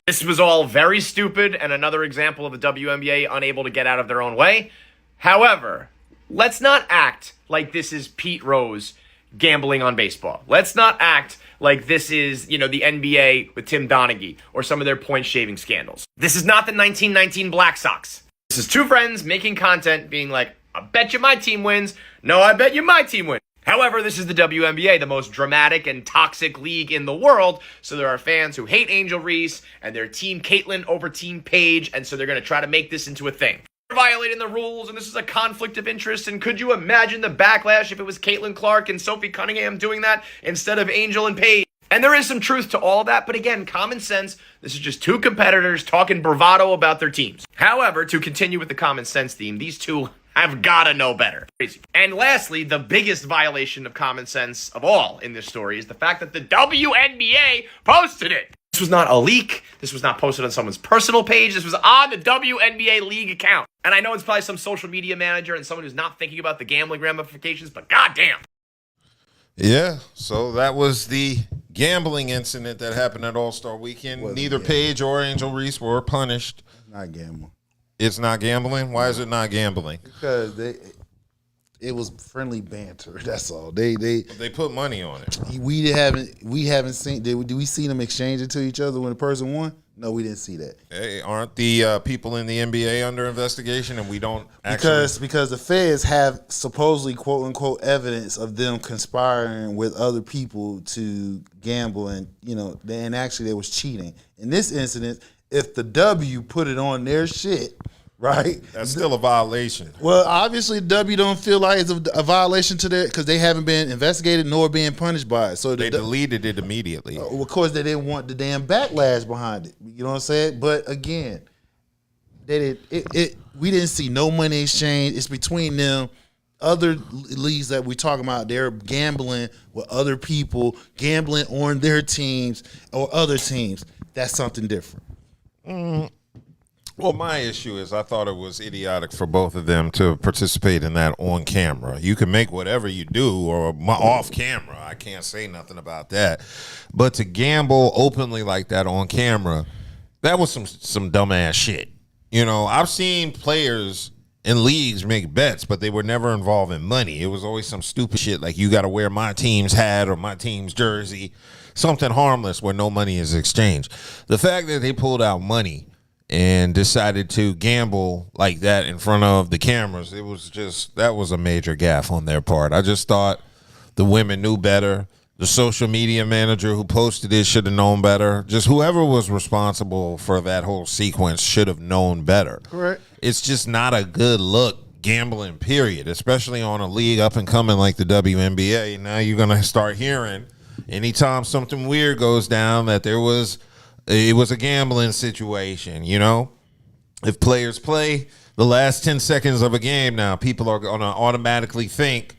This was all very stupid and another example of the WNBA unable to get out of their own way. However, let's not act like this is Pete Rose gambling on baseball. Let's not act like this is, the NBA with Tim Donaghy or some of their point-shaving scandals. This is not the 1919 Black Sox. This is two friends making content being like, I bet you my team wins. No, I bet you my team wins. However, this is the WNBA, the most dramatic and toxic league in the world, so there are fans who hate Angel Reese and their team Caitlin over team Paige, and so they're going to try to make this into a thing. They're violating the rules, and this is a conflict of interest, and could you imagine the backlash if it was Caitlin Clark and Sophie Cunningham doing that instead of Angel and Paige? And there is some truth to all of that, but again, common sense, this is just two competitors talking bravado about their teams. However, to continue with the common sense theme, these two have gotta know better. Crazy. And lastly, the biggest violation of common sense of all in this story is the fact that the WNBA posted it. This was not a leak. This was not posted on someone's personal page. This was on the WNBA league account. And I know it's probably some social media manager and someone who's not thinking about the gambling ramifications, but goddamn. Yeah, so that was the gambling incident that happened at All-Star Weekend. Neither Paige or Angel Reese were punished. Not gambling. It's not gambling? Why is it not gambling? Because it was friendly banter. That's all. They put money on it. We haven't seen. Do we see them exchange it to each other when the person won? No, we didn't see that. Hey, aren't the people in the NBA under investigation, and we don't actually? Because the feds have supposedly quote unquote evidence of them conspiring with other people to gamble, and and actually there was cheating. In this incident, if the W put it on their shit, right? That's still a violation. Well, obviously, W don't feel like it's a violation to their because they haven't been investigated nor being punished by it. So they deleted it immediately. Of course, they didn't want the damn backlash behind it. You know what I'm saying? But again, they did. We didn't see no money exchange. It's between them. Other leagues that we're talking about, they're gambling with other people, gambling on their teams or other teams. That's something different. Well, my issue is I thought it was idiotic for both of them to participate in that on camera. You can make whatever you do or off camera. I can't say nothing about that. But to gamble openly like that on camera, that was some dumbass shit. I've seen players in leagues make bets, but they were never involving money. It was always some stupid shit like you got to wear my team's hat or my team's jersey, something harmless where no money is exchanged. The fact that they pulled out money and decided to gamble like that in front of the cameras, that was a major gaffe on their part. I just thought the women knew better. The social media manager who posted it should have known better. Just whoever was responsible for that whole sequence should have known better. Correct. It's just not a good look gambling, period, especially on a league up and coming like the WNBA. Now you're going to start hearing anytime something weird goes down that it was a gambling situation, you know? If players play the last 10 seconds of a game now, people are going to automatically think,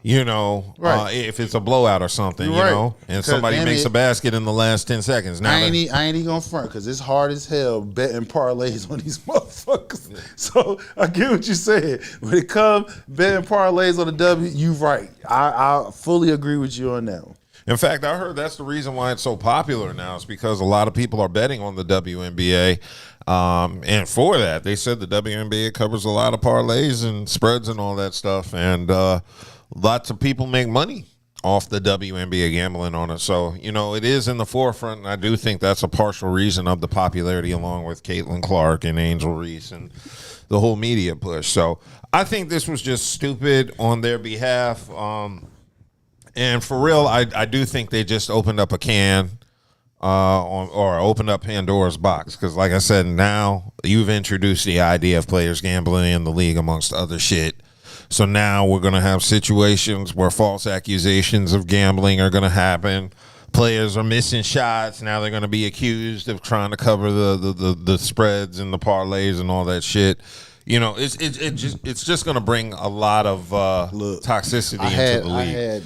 you know, if it's a blowout or something, you know, and somebody makes a basket in the last 10 seconds. Now I ain't even gonna front because it's hard as hell betting parlays on these motherfuckers. Yeah. So I get what you said. When it comes betting parlays on the W, you right. I fully agree with you on that one. In fact, I heard that's the reason why it's so popular now. It's because a lot of people are betting on the WNBA. And for that, they said the WNBA covers a lot of parlays and spreads and all that stuff. And lots of people make money off the WNBA gambling on it. So, you know, it is in the forefront. And I do think that's a partial reason of the popularity along with Caitlin Clark and Angel Reese and the whole media push. So I think this was just stupid on their behalf. And for real, I do think they just opened up a can or opened up Pandora's box. Because like I said, now you've introduced the idea of players gambling in the league amongst other shit. So now we're going to have situations where false accusations of gambling are going to happen. Players are missing shots. Now they're going to be accused of trying to cover the spreads and the parlays and all that shit. You know, it's just going to bring a lot of toxicity into the league. I had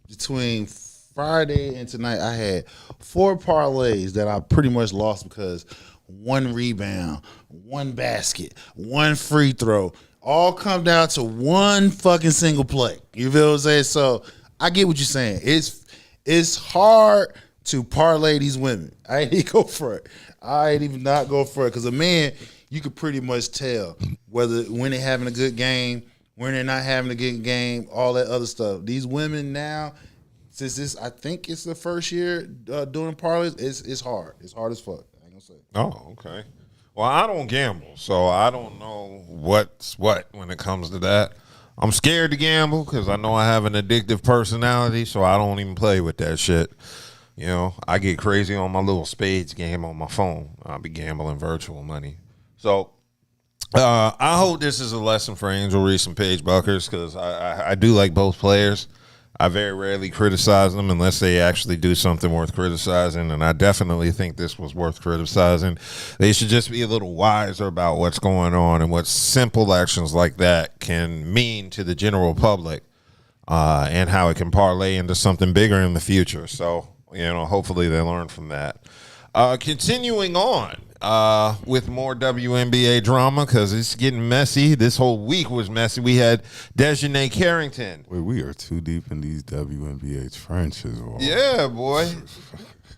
between Friday and tonight, I had 4 parlays that I pretty much lost because 1 rebound, 1 basket, 1 free throw. All come down to 1 fucking single play. You feel what I'm saying? So I get what you're saying. It's hard to parlay these women. I ain't even go for it. I ain't even not go for it. Because a man, you could pretty much tell when they're having a good game, when they're not having a good game, all that other stuff. These women now, since I think it's the first year doing parlays, it's hard. It's hard as fuck. I ain't gonna say. Oh, okay. Well, I don't gamble, so I don't know what's what when it comes to that. I'm scared to gamble because I know I have an addictive personality, so I don't even play with that shit. You know, I get crazy on my little spades game on my phone. I'll be gambling virtual money. So I hope this is a lesson for Angel Reese and Paige Bueckers because I do like both players. I very rarely criticize them unless they actually do something worth criticizing, and I definitely think this was worth criticizing. They should just be a little wiser about what's going on and what simple actions like that can mean to the general public and how it can parlay into something bigger in the future. So, you know, hopefully they learn from that. Continuing on with more WNBA drama because it's getting messy. This whole week was messy. We had Dejanay Carrington. Wait, we are too deep in these WNBA trenches. Bro. Yeah, boy.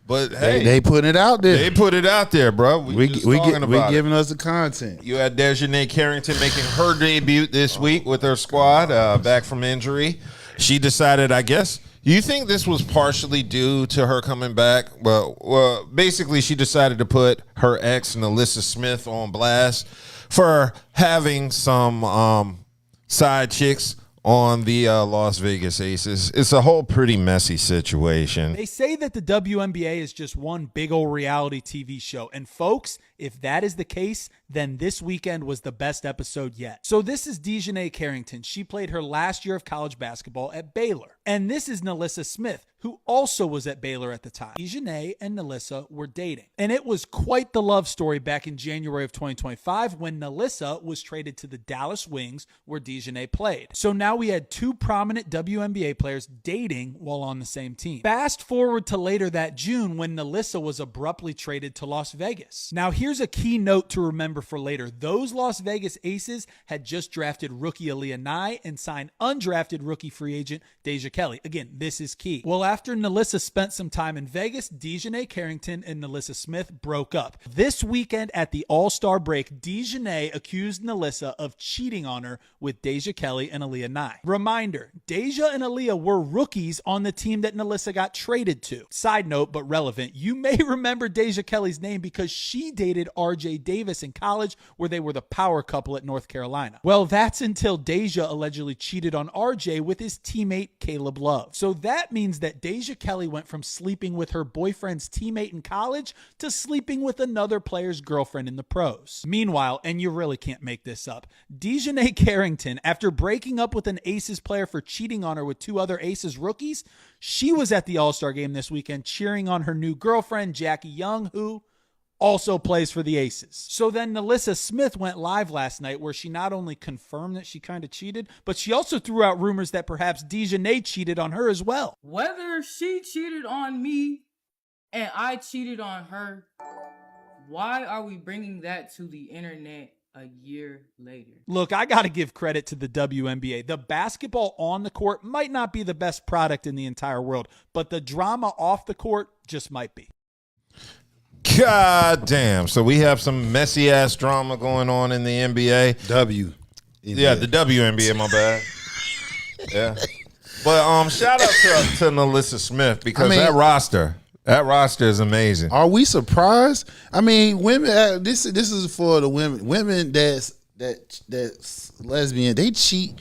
But hey, they put it out there. They put it out there, bro. We giving us the content. You had Dejanay Carrington making her debut this week with her squad back from injury. She decided, I guess. You think this was partially due to her coming back? Well, basically, she decided to put her ex, Nalissa Smith, on blast for having some side chicks on the Las Vegas Aces. It's a whole pretty messy situation. They say that the WNBA is just one big old reality TV show. And folks, if that is the case, then this weekend was the best episode yet. So this is Dejanay Carrington. She played her last year of college basketball at Baylor. And this is Nalissa Smith, who also was at Baylor at the time. Dejanay and Nalissa were dating. And it was quite the love story back in January of 2025 when Nalissa was traded to the Dallas Wings where Dejanay played. So now we had 2 prominent WNBA players dating while on the same team. Fast forward to later that June when Nalissa was abruptly traded to Las Vegas. Now here's a key note to remember for later. Those Las Vegas Aces had just drafted rookie Aaliyah Nye and signed undrafted rookie free agent Deja Kelly. Again, this is key. Well, after NaLyssa spent some time in Vegas, DiJonai Carrington and NaLyssa Smith broke up. This weekend at the All-Star break, DiJonai accused NaLyssa of cheating on her with Deja Kelly and Aaliyah Nye. Reminder, Deja and Aaliyah were rookies on the team that NaLyssa got traded to. Side note, but relevant, you may remember Deja Kelly's name because she dated RJ Davis in college, where they were the power couple at North Carolina. Well, that's until Deja allegedly cheated on RJ with his teammate Caleb Love. So that means that Deja Kelly went from sleeping with her boyfriend's teammate in college to sleeping with another player's girlfriend in the pros. Meanwhile, and you really can't make this up, DiJonai Carrington, after breaking up with an Aces player for cheating on her with 2 other Aces rookies, she was at the All-Star game this weekend cheering on her new girlfriend, Jackie Young, who also plays for the Aces. So then NaLyssa Smith went live last night where she not only confirmed that she kind of cheated, but she also threw out rumors that perhaps DiJonai cheated on her as well. Whether she cheated on me and I cheated on her, why are we bringing that to the internet a year later? Look, I got to give credit to the WNBA. The basketball on the court might not be the best product in the entire world, but the drama off the court just might be. God damn. So we have some messy ass drama going on in the NBA. Yeah, the WNBA, my bad. Yeah. But shout out to NaLyssa Smith because that roster is amazing. Are we surprised? I mean, women this is for the women. Women that's lesbian, they cheat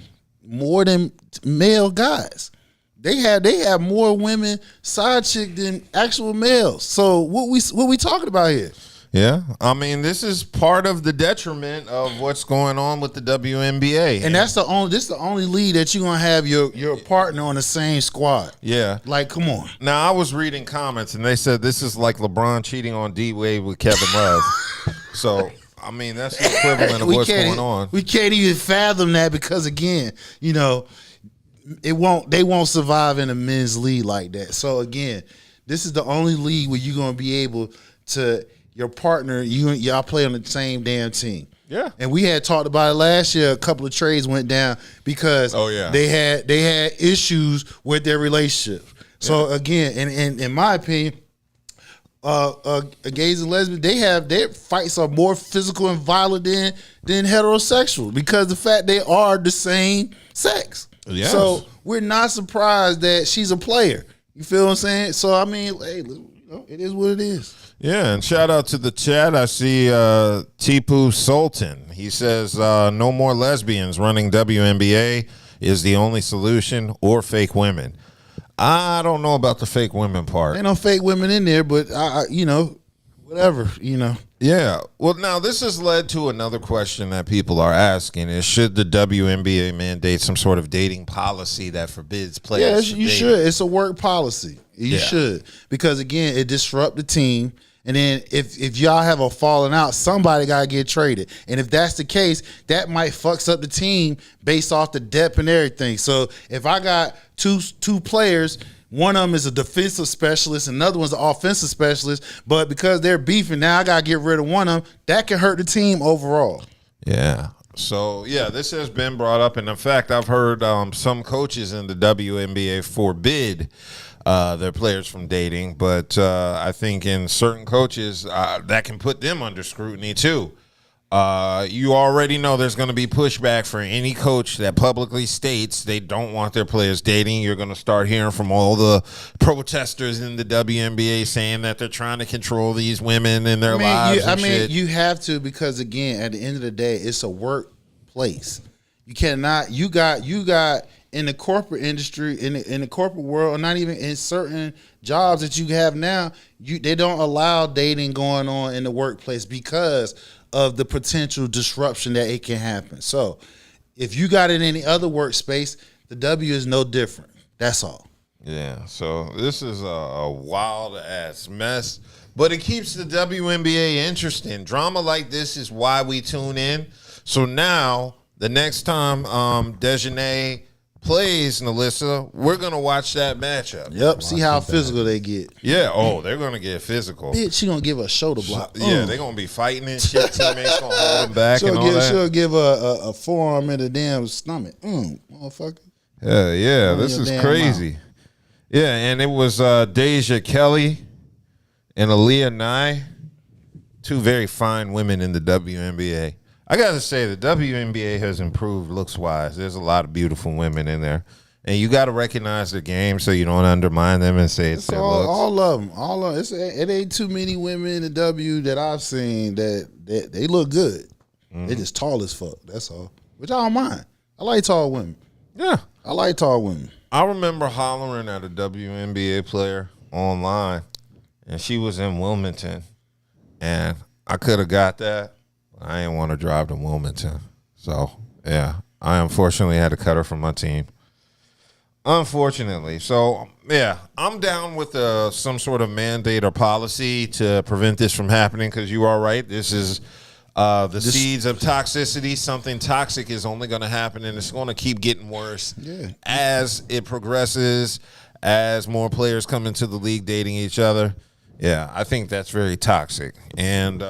more than male guys. They have more women side chick than actual males. So what we talking about here? Yeah, I mean, this is part of the detriment of what's going on with the WNBA, and this the only league that you're gonna have your partner on the same squad. Yeah, like come on. Now I was reading comments and they said this is like LeBron cheating on D-Wade with Kevin Love. So I mean, that's the equivalent of what's going on. We can't even fathom that because again, you know. They won't survive in a men's league like that. So again, this is the only league where you're gonna be able to your partner, y'all play on the same damn team. Yeah. And we had talked about it last year. A couple of trades went down because they had issues with their relationship. So again, and in my opinion, gays and lesbians, their fights are more physical and violent than heterosexual because the fact they are the same sex. Yes. So we're not surprised that she's a player. You feel what I'm saying? So I mean, hey, it is what it is. Yeah, and shout out to the chat. I see Tipu Sultan. He says no more lesbians running WNBA is the only solution, or fake women. I don't know about the fake women part. Ain't no fake women in there, but whatever, Yeah. Well, now this has led to another question that people are asking: is should the WNBA mandate some sort of dating policy that forbids players? Yeah, you should. It's a work policy. You should, because again, it disrupts the team. And then if y'all have a falling out, somebody got to get traded. And if that's the case, that might fucks up the team based off the depth and everything. So if I got two players, one of them is a defensive specialist, another one's an offensive specialist, but because they're beefing, now I got to get rid of one of them, that can hurt the team overall. Yeah. So, yeah, this has been brought up. And, in fact, I've heard some coaches in the WNBA forbid their players from dating, but I think in certain coaches that can put them under scrutiny too. You already know there's going to be pushback for any coach that publicly states they don't want their players dating. You're going to start hearing from all the protesters in the WNBA saying that they're trying to control these women and their lives. You have to, because again, at the end of the day, it's a workplace. You cannot. You got. In the corporate industry, in the corporate world, or not even in certain jobs that you have now, they don't allow dating going on in the workplace because of the potential disruption that it can happen. So if you got it in any other workspace, the W is no different. That's all. Yeah, so this is a wild-ass mess, but it keeps the WNBA interesting. Drama like this is why we tune in. So now, the next time DeJonai plays NaLyssa, we're going to watch that matchup. Yep, see how physical they get. Yeah, they're going to get physical. Bitch, she going to give her a shoulder block. Yeah, they're going to be fighting and shit. Teammates going to hold them back and all that. She'll give a forearm in the damn stomach. Motherfucker. Yeah, this is crazy. Yeah, and it was Deja Kelly and Aaliyah Nye, two very fine women in the WNBA. I got to say, the WNBA has improved looks-wise. There's a lot of beautiful women in there. And you got to recognize the game so you don't undermine them and say it's their looks. All of them. All of them. It ain't too many women in the W that I've seen that they look good. They just tall as fuck. That's all. Which I don't mind. I like tall women. Yeah. I like tall women. I remember hollering at a WNBA player online, and she was in Wilmington, and I could have got that. But I didn't want to drive to Wilmington. So, yeah, I unfortunately had to cut her from my team. Unfortunately. So, yeah, I'm down with some sort of mandate or policy to prevent this from happening because you are right. This is the seeds of toxicity. Something toxic is only going to happen, and it's going to keep getting worse as it progresses, as more players come into the league dating each other. Yeah, I think that's very toxic. And,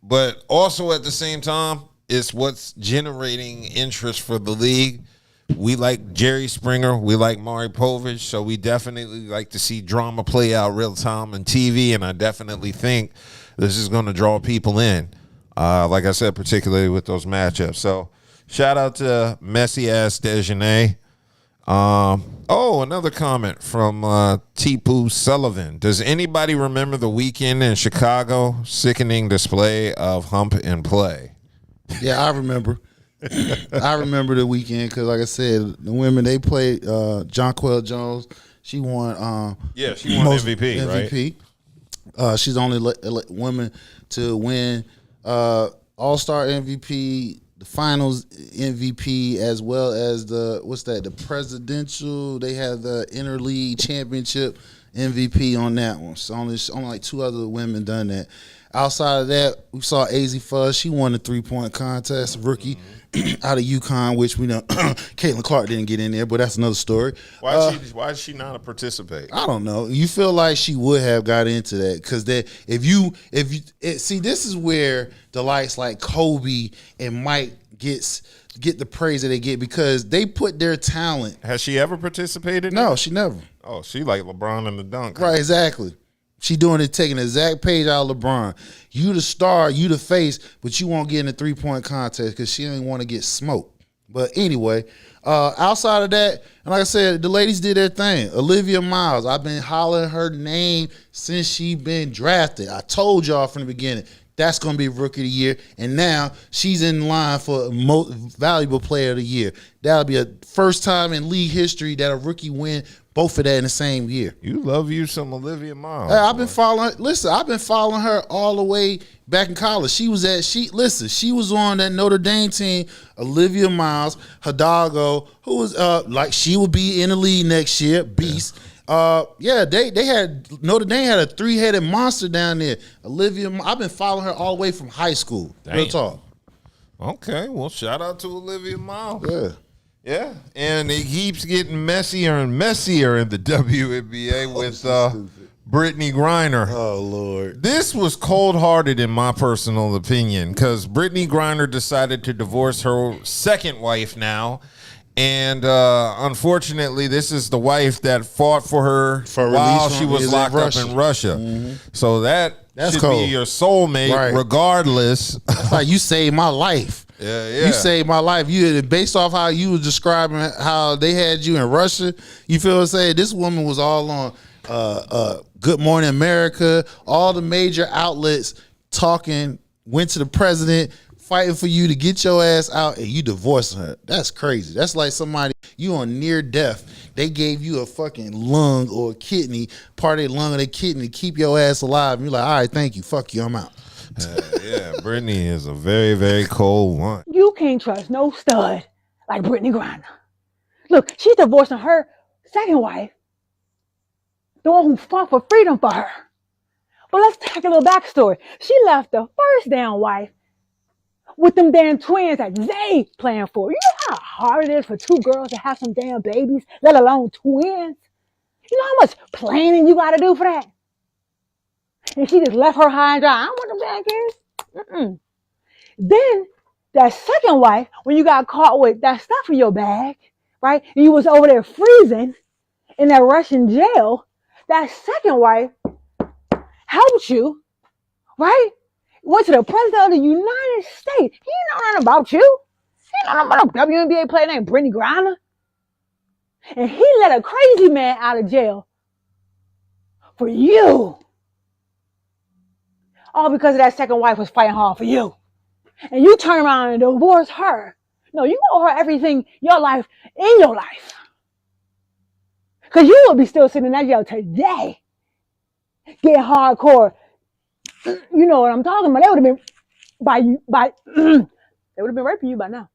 but also at the same time, it's what's generating interest for the league. We like Jerry Springer. We like Maury Povich. So we definitely like to see drama play out real time on TV. And I definitely think this is going to draw people in. Like I said, particularly with those matchups. So shout out to messy-ass Dejanay. Another comment from Tipu Sullivan. Does anybody remember the weekend in Chicago? Sickening display of hump and play. Yeah, I remember. I remember the weekend because, like I said, the women, they played Jonquel Jones. She won. She won MVP, right? She's the only woman to win All-Star MVP, the Finals MVP, as well as the presidential. They have the Interleague Championship MVP on that one. So only like two other women done that. Outside of that, we saw AZ Fuzz. She won the 3-point contest, rookie out of UConn, which we know Caitlin Clark didn't get in there, but that's another story. Why is she not participate? I don't know. You feel like she would have got into that because if you see, this is where the likes like Kobe and Mike get the praise that they get because they put their talent. Has she ever participated? No, she never. Oh, she like LeBron in the dunk. Right, exactly. She doing it, taking the exact page out of LeBron. You the star, you the face, but you won't get in the 3-point contest because she didn't want to get smoked. But anyway, outside of that, and like I said, the ladies did their thing. Olivia Miles, I've been hollering her name since she been drafted. I told y'all from the beginning, that's going to be Rookie of the Year. And now she's in line for most valuable player of the year. That'll be a first time in league history that a rookie win both of that in the same year. You love you some Olivia Miles. Hey, I've been following her all the way back in college. She was on that Notre Dame team, Olivia Miles, Hidalgo, who was like she will be in the league next year, Beast. Yeah. They had Notre Dame had a 3-headed monster down there. Olivia, I've been following her all the way from high school. Damn. Real talk. Okay, well, shout out to Olivia Miles. Yeah. Yeah, and it keeps getting messier and messier in the WNBA with Brittany Griner. Oh, Lord. This was cold-hearted in my personal opinion because Brittany Griner decided to divorce her second wife now. And unfortunately, this is the wife that fought for her while she was locked up in Russia. Mm-hmm. So that's should cold. Be your soulmate, right. Regardless. That's like you saved my life. Yeah. You saved my life. You based off how you was describing how they had you in Russia. You feel what I'm saying? This woman was all on Good Morning America, all the major outlets talking. Went to the president, fighting for you to get your ass out, and you divorcing her. That's crazy. That's like somebody you on near death. They gave you a fucking lung or a kidney, part of their lung or their kidney to keep your ass alive. And you're like, all right, thank you. Fuck you. I'm out. Yeah, Brittany is a very, very cold one. You can't trust no stud like Brittany Griner. Look, she's divorcing her second wife, the one who fought for freedom for her. But let's take a little backstory. She left the first damn wife with them damn twins that they planned for. You know how hard it is for two girls to have some damn babies, let alone twins? You know how much planning you got to do for that? And she just left her high and dry. I don't want them damn kids. Then that second wife, when you got caught with that stuff in your bag, right? And you was over there freezing, in that Russian jail, that second wife helped you, right? Went to the president of the United States. He didn't know nothing about you. He didn't know nothing about a WNBA player named Brittany Griner. And he let a crazy man out of jail for you. All because of that second wife was fighting hard for you. And you turn around and divorce her. No, you owe her everything, your life, in your life. Because you will be still sitting in that jail today. Getting hardcore. You know what I'm talking about. They would have been they would have been raping you by now.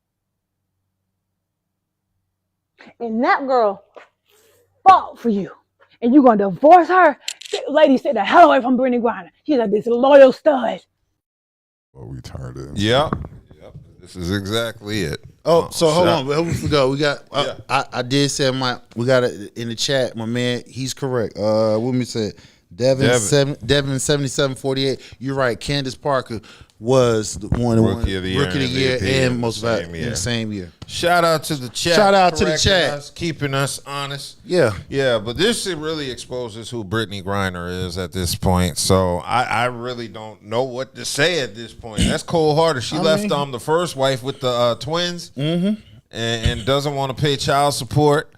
And that girl fought for you. And you're going to divorce her? Lady, stay the hell away from Brittany Griner. She's like this loyal stud. Well, we turned it. Yep. This is exactly it. Oh, so hold on. Before we go, we got. I did say we got it in the chat. My man, he's correct. What we said, Devin 7748. You're right. Candace Parker was the one Rookie of the year and most valuable in the same year. Shout out to the chat. Shout out to the chat. Us, keeping us honest. Yeah. Yeah, but this really exposes who Brittany Griner is at this point. So I really don't know what to say at this point. That's cold-hearted. She left the first wife with the twins and doesn't want to pay child support.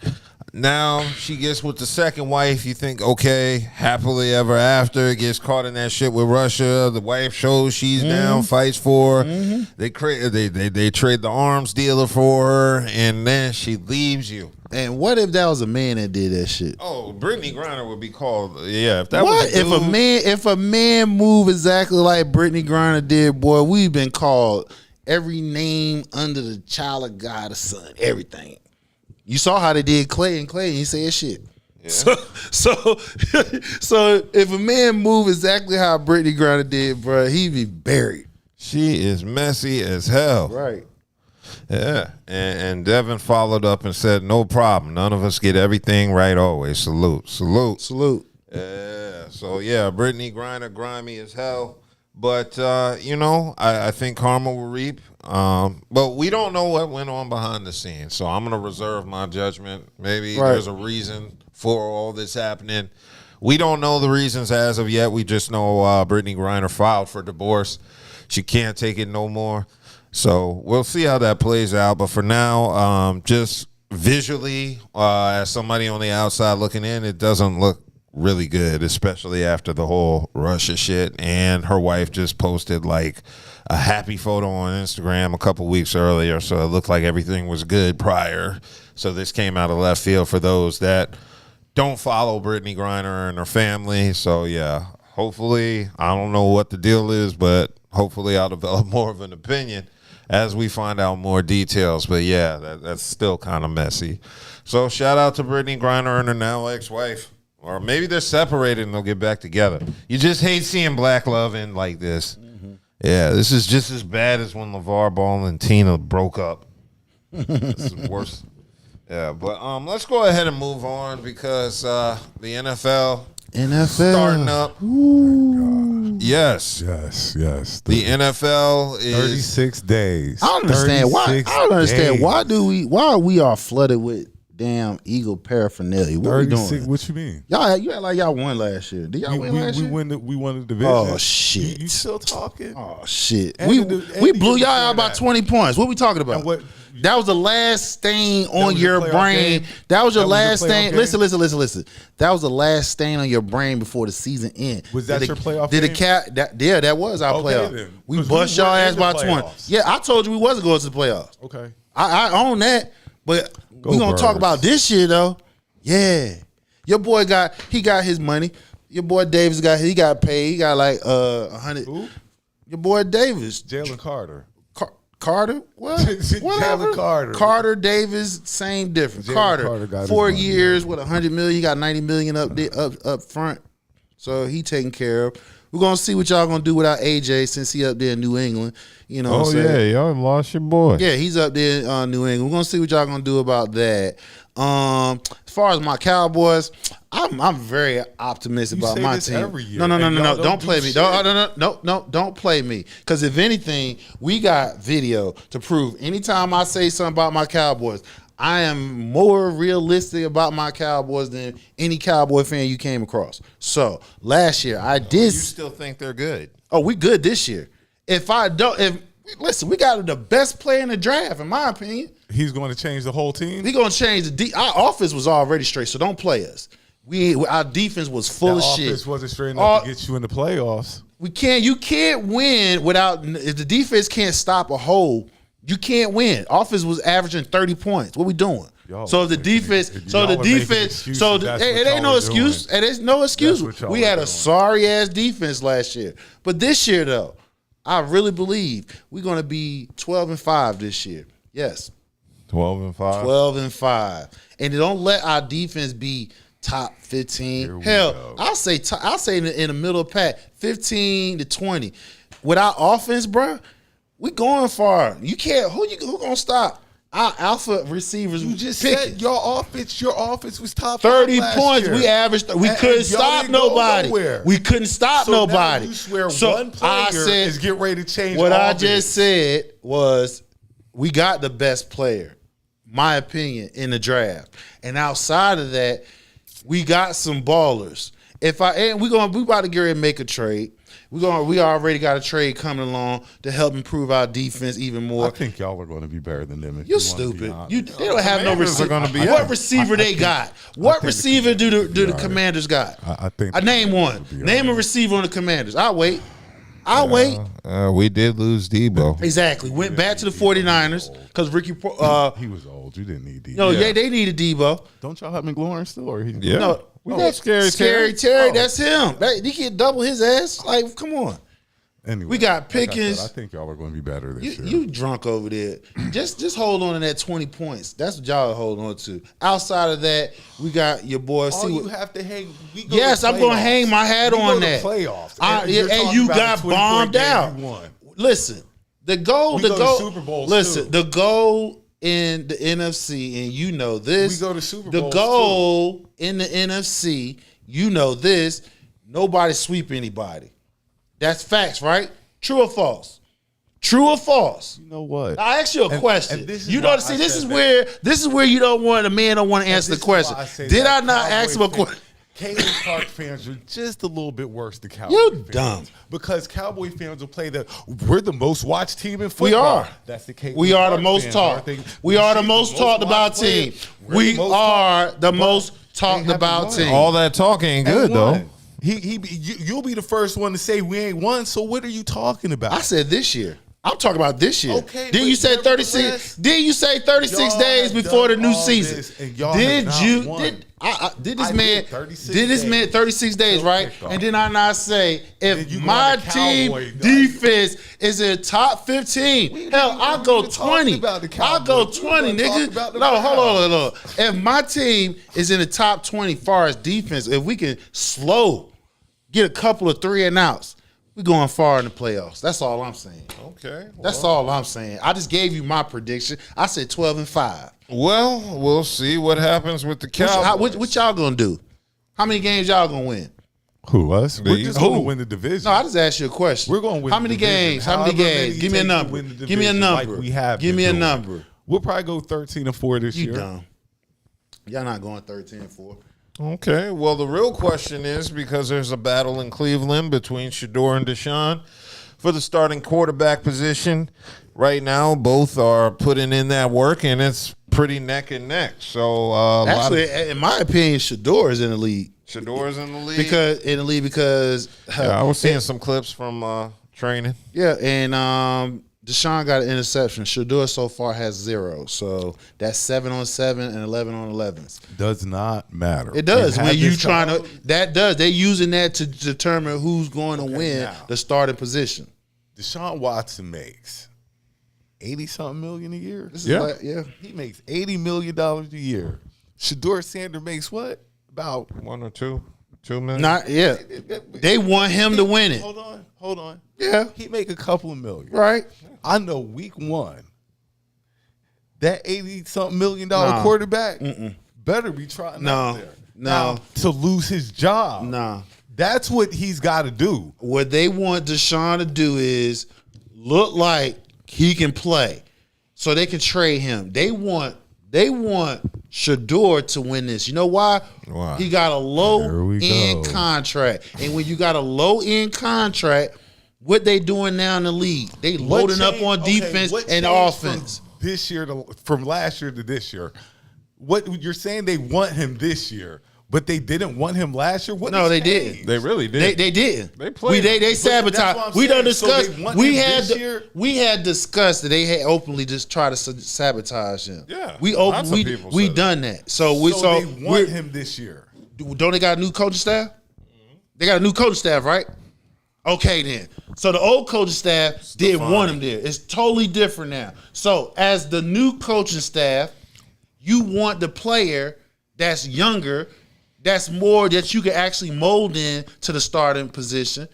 Now she gets with the second wife. You think, okay, happily ever after. Gets caught in that shit with Russia. The wife shows she's down, fights for her. They trade the arms dealer for her, and then she leaves you. And what if that was a man that did that shit? Oh, Brittany Griner would be called. Yeah, if that what was a dude, if a man move exactly like Brittany Griner did, boy, we've been called every name under the child of God, the son, everything. You saw how they did Clay, and he said shit. Yeah. So if a man move exactly how Brittany Griner did, bro, he'd be buried. She is messy as hell. Right. Yeah. And Devin followed up and said, no problem. None of us get everything right always. Salute. Yeah. So, yeah, Brittany Griner, grimy as hell. But, I think karma will reap. But we don't know what went on behind the scenes. So I'm going to reserve my judgment. Maybe there's a reason for all this happening. We don't know the reasons as of yet. We just know Brittany Griner filed for divorce. She can't take it no more. So we'll see how that plays out. But for now, just visually, as somebody on the outside looking in, it doesn't look really good, especially after the whole Russia shit. And her wife just posted like a happy photo on Instagram a couple weeks earlier, so it looked like everything was good prior. So this came out of left field for those that don't follow Brittany Griner and her family. So yeah, hopefully, I don't know what the deal is, but hopefully I'll develop more of an opinion as we find out more details. But yeah, that's still kind of messy. So shout out to Brittany Griner and her now ex-wife. Or maybe they're separated and they'll get back together. You just hate seeing black love end like this. Yeah, this is just as bad as when LeVar Ball and Tina broke up. This is worse. Yeah, but let's go ahead and move on because the NFL starting up. Ooh. Yes. The NFL is 36 days. I don't understand why. I don't understand why are we all flooded with damn Eagle paraphernalia. What are we doing? What you mean? Y'all, you act like y'all won last year. Did y'all win last year? We won the division. Oh shit! You still talking? Oh shit! We blew y'all out by 20 points. What we talking about? That was the last stain on your brain. That was your last stain. Listen. That was the last stain on your brain before the season ended. Was that your playoff game? That was our playoff. Then. We bust y'all ass by 20. Yeah, I told you we wasn't going to the playoffs. Okay. I own that, but we gonna talk about this year though. Yeah, your boy got his money. Your boy Davis got paid. He got like 100. Who? Your boy Davis, Jalen Carter. Carter? What? Jalen Carter. Carter Davis, same difference. Carter got 4 years with $100 million. He got $90 million up front, so he taken care of. We're gonna see what y'all gonna do without AJ since he up there in New England. You know. Oh yeah, y'all lost your boy. Yeah, he's up there in New England. We're gonna see what y'all gonna do about that. As far as my Cowboys, I'm very optimistic about my team. Every year. No. Don't play me. Don't play me. Because if anything, we got video to prove. Anytime I say something about my Cowboys, I am more realistic about my Cowboys than any Cowboy fan you came across. So last year I did. You still think they're good? Oh, we good this year. Listen, we got the best player in the draft, in my opinion. He's going to change the whole team. He's going to change our offense was already straight, so don't play us. Our defense was full of shit. Offense wasn't straight enough to get you in the playoffs. You can't win without, if the defense can't stop a hole, you can't win. Offense was averaging 30 points. What we doing? So the defense, it ain't no excuse. It ain't no excuse. We had a sorry ass defense last year, but this year though, I really believe we're gonna be 12-5 this year. Yes, 12-5. 12-5, and don't let our defense be top 15. Hell, I'll say in the middle of pack 15 to 20. With our offense, bro, we going far. You can't. Who gonna stop? Our alpha receivers. You just said your offense was top 30 5 points. Year. We averaged. We couldn't stop nobody. We couldn't stop nobody. Now you swear one player is get ready to change. What I just said was we got the best player, my opinion, in the draft. And outside of that, we got some ballers. We about to get ready to make a trade. We already got a trade coming along to help improve our defense even more. I think y'all are going to be better than them. You're stupid. They don't have no receiver. What receiver they got? What receiver do the Commanders got? I think. Name one. Name a receiver on the Commanders. I'll wait. We did lose Debo. Exactly. Went back to the 49ers because Ricky. He was old. You didn't need Debo. No, they needed Debo. Don't y'all have McLaurin still? Or No. We got Scary Terry. That's him. He can double his ass. Like, come on. Anyway, we got Pickens. I think y'all are going to be better this year. You drunk over there. Just hold on to that 20 points. That's what y'all hold on to. Outside of that, we got your boy. You have to hang. Yes, I'm going to hang my hat on that. Playoffs. And you got bombed out. Listen, the goal. Super Bowl. Listen, the goal in the NFC, and you know this. We go to Super Bowl. The goal in the NFC, you know this. Nobody sweep anybody. That's facts, right? True or false? True or false? You know what? I ask you a question. This is where you don't want to answer the question. Did I not ask him a question? Cleveland Park fans are just a little bit worse than Cowboy fans. You dumb. Because Cowboy fans will play we're the most watched team in football. We are. That's the case. We are the most talked. We are the most talked about team. We are the most talked about team. All that talking ain't good though. You'll be the first one to say we ain't won. So what are you talking about? I said this year. I'm talking about this year. Okay, didn't you say 36? Did you say 36 days before the new season? Did this man 36 days, right? And then I not say if my team defense is in top 15, hell, I'll go 20. I'll go 20, nigga. No, hold on. If my team is in the top 20 far as defense, if we can get a couple of 3 and outs, we going far in the playoffs. That's all I'm saying. Okay. That's all I'm saying. I just gave you my prediction. I said 12-5. Well, we'll see what happens with the Cowboys. What y'all gonna do? How many games y'all gonna win? Who, us? We're just gonna win the division. No, I just asked you a question. We're gonna win. How many games? How many games? Give me a number. Give me a number. Like we have. Give me a number. We'll probably go 13-4 this year. You dumb. Y'all not going 13-4. Okay, well, the real question is, because there's a battle in Cleveland between Shador and Deshaun for the starting quarterback position. Right now, both are putting in that work, and it's pretty neck and neck. So, actually, in my opinion, Shador is in the league. Shador is in the league? Because I was seeing some clips from training. Yeah, and Deshaun got an interception. Shador so far has 0. So that's 7 on 7 and 11 on 11s. Does not matter. It does. When you trying to, that does. They're using that to determine who's going to win the starting position. Deshaun Watson makes $80-something million a year. Yeah. He makes $80 million a year. Shador Sanders makes what? About 1 or 2 million. They want him to win it. Hold on. Yeah. He make a couple of million. Right. I know week 1, that $80-something million quarterback better be trying out there. No. To lose his job. No. That's what he's got to do. What they want Deshaun to do is look like he can play so they can trade him. They want They want Shador to win this. You know why? Why? He got a low-end contract. And when you got a low-end contract, what they doing now in the league? They loading up on defense and offense. This year from last year to this year. What you're saying they want him this year, but they didn't want him last year? What no, they didn't. They really did. They didn't. They played. They sabotaged. We done discussed. So we had discussed that they had openly just tried to sabotage him. Yeah, we done that. So they want him this year. Don't they got a new coaching staff? They got a new coaching staff, right? Okay, then. So the old coaching staff didn't want him there. It's totally different now. So as the new coaching staff, you want the player that's younger, that's more that you can actually mold in to the starting position.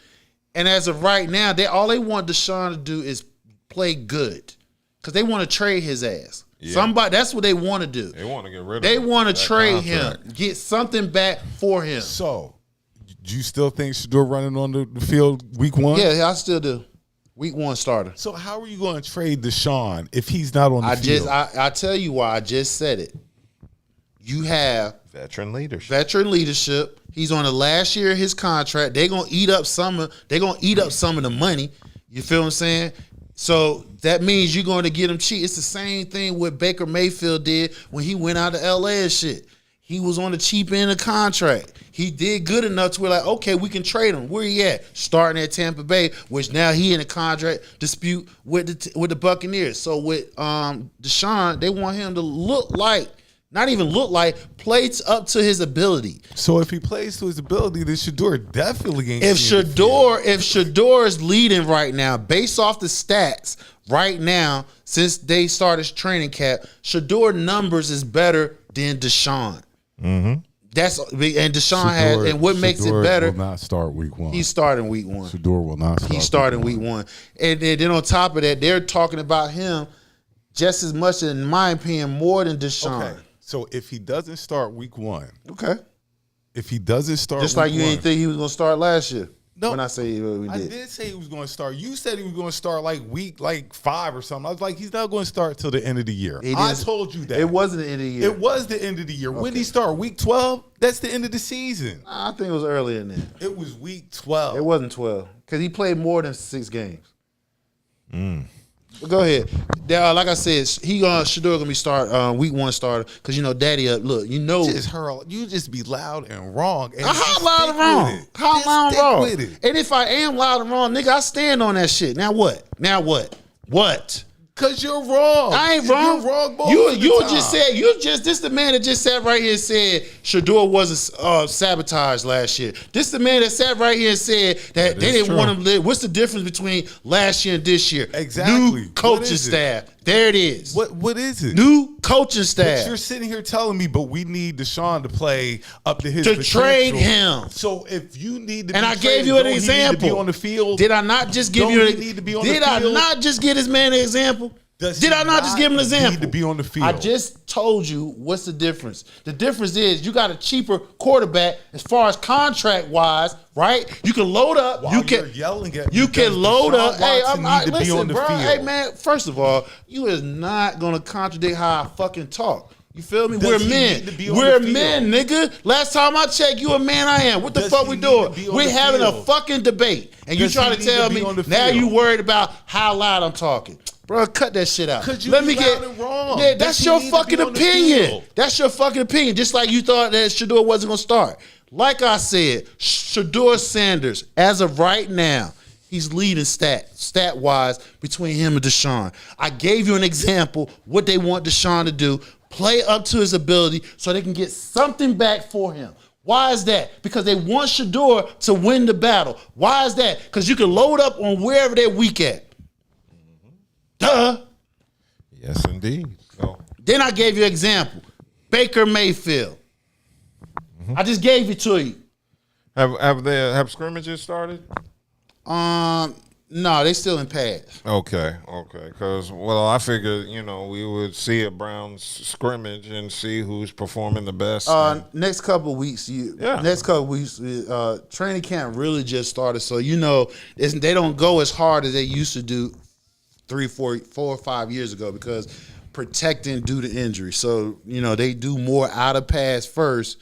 And as of right now, all they want Deshaun to do is play good, because they want to trade his ass. Yeah. That's what they want to do. They want to get rid of him. They want to trade him, get something back for him. So, do you still think Shador running on the field week 1? Yeah, I still do. Week 1 starter. So how are you going to trade Deshaun if he's not on the field? I tell you why. I just said it. You have veteran leadership. He's on the last year of his contract. They're gonna eat up some of the money. You feel what I'm saying? So that means you're going to get him cheap. It's the same thing what Baker Mayfield did when he went out to LA and shit. He was on the cheap end of contract. He did good enough to where like, okay, we can trade him. Where he at? Starting at Tampa Bay, which now he in a contract dispute with the Buccaneers. So with Deshaun, they want him to play up to his ability. So if he plays to his ability, then Shador definitely ain't. If Shador is leading right now, based off the stats right now, since they started training camp, Shador numbers is better than Deshaun. Mm-hmm. Deshaun has, and what makes it better? Will not start week 1. He's starting week 1. Shador will not start. He's starting week 1, and then on top of that, they're talking about him just as much, in my opinion, more than Deshaun. Okay. So if he doesn't start week 1, okay. If he doesn't start, just like you didn't think he was going to start last year. No, when I say we did. I did say he was going to start. You said he was going to start week 5 or something. I was like, he's not going to start till the end of the year. I told you that. It wasn't the end of the year. It was the end of the year. Okay. When did he start? Week 12? That's the end of the season. I think it was earlier than that. It was week 12. It wasn't 12 because he played more than 6 games. But go ahead. Like I said, Shador gonna be week 1 starter because Daddy up. Look, you just be loud and wrong. And how loud and wrong? How loud and wrong? And if I am loud and wrong, nigga, I stand on that shit. Now what? What? Because you're wrong. I ain't wrong. You're wrong both You just said, this the man that just sat right here and said Shador wasn't sabotaged last year. This the man that sat right here and said that they didn't want him to live. What's the difference between last year and this year? Exactly. New coaching staff. There it is. What is it? New coaching staff. But you're sitting here telling me, but we need Deshaun to play up to his to potential. Trade him. So if you need to, and I gave you an example. Be on the field. Did I not just give you? Did I not just give this man an example? Did I not just give him an example? Need to be on the field. I just told you what's the difference. The difference is you got a cheaper quarterback as far as contract wise, right? You can load up. While you're yelling at me, you can load up. Hey, I'm not listen, bro. Hey, man. First of all, you is not gonna contradict how I fucking talk. You feel me? We're men. We're men, nigga. Last time I checked, you a man, I am. What the fuck we doing? We're having a fucking debate. And you try to tell me now you worried about how loud I'm talking. Bro, cut that shit out. Let me get wrong. Yeah, that's your fucking opinion. That's your fucking opinion. Just like you thought that Shador wasn't gonna start. Like I said, Shador Sanders, as of right now, he's leading stat wise between him and Deshaun. I gave you an example what they want Deshaun to do. Play up to his ability so they can get something back for him. Why is that? Because they want Shador to win the battle. Why is that? Because you can load up on wherever they're weak at. Duh. Yes, indeed. So. Then I gave you an example. Baker Mayfield. I just gave it to you. Have scrimmages started? No, they still in pads. Okay. Because, I figured, we would see a Browns scrimmage and see who's performing the best. Next couple of weeks, training camp really just started. So, they don't go as hard as they used to do 3, 4, 5 years ago because protecting due to injury. So, they do more out of pass first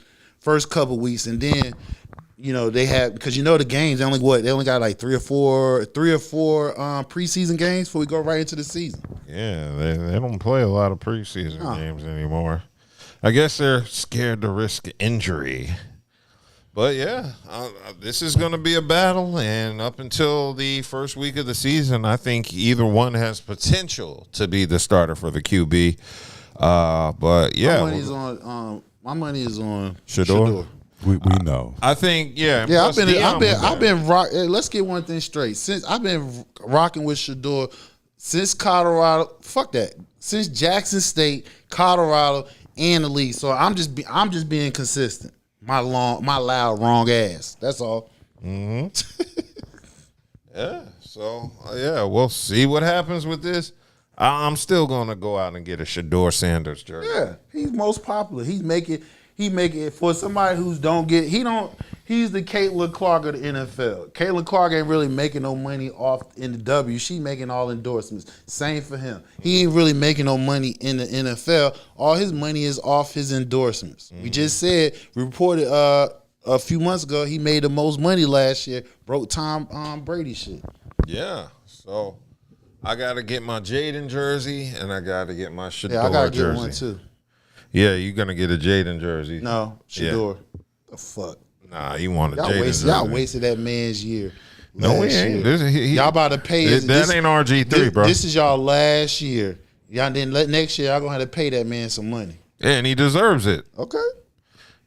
couple weeks, and then, they have, because the games, they only got like three or four preseason games before we go right into the season. Yeah, they don't play a lot of preseason games anymore. I guess they're scared to risk injury. But yeah, this is going to be a battle, and up until the first week of the season, I think either one has potential to be the starter for the QB. But yeah, my money is on Shador. We know. I think Yeah, I've been rock. Let's get one thing straight. Since I've been rocking with Shador since Colorado. Fuck that. Since Jackson State, Colorado, and the league. So I'm just being consistent. My loud wrong ass. That's all. Mm-hmm. Yeah. So we'll see what happens with this. I'm still gonna go out and get a Shador Sanders jersey. Yeah, he's most popular. He make it for somebody who's he's the Caitlin Clark of the NFL. Caitlin Clark ain't really making no money off in the W. She making all endorsements. Same for him. He ain't really making no money in the NFL. All his money is off his endorsements. We just we reported a few months ago he made the most money last year. Broke Tom Brady shit. Yeah. So I gotta get my Jaden jersey and I gotta get my Shador jersey. Yeah, I gotta jersey. get one too. Yeah, you're gonna get a Jaden jersey. No, Shador. The fuck. Nah, you want a Jaden jersey. Y'all wasted that man's year. No, we ain't. Y'all about to pay his. That ain't RG3, bro. This is y'all last year. Y'all didn't next year. Y'all gonna have to pay that man some money. Yeah, and he deserves it. Okay.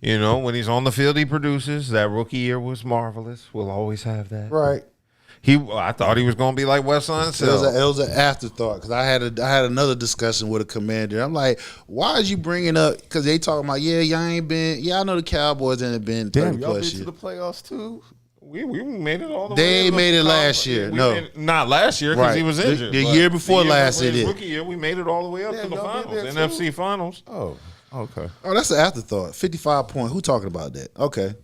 When he's on the field, he produces. That rookie year was marvelous. We'll always have that. Right. I thought he was going to be like Wes Unseld. It was an afterthought because I had another discussion with a commander. I'm like, why is you bringing up? Because they talking about, y'all ain't been. Yeah, I know the Cowboys ain't been 30 y'all plus been years. to the playoffs too. We made it all the way. They made it last year. Not last year because he was injured. The year before last, they did. Rookie year, we made it all the way up to the finals, NFC finals. Oh, okay. Oh, that's an afterthought. 55 points. Who talking about that? Okay.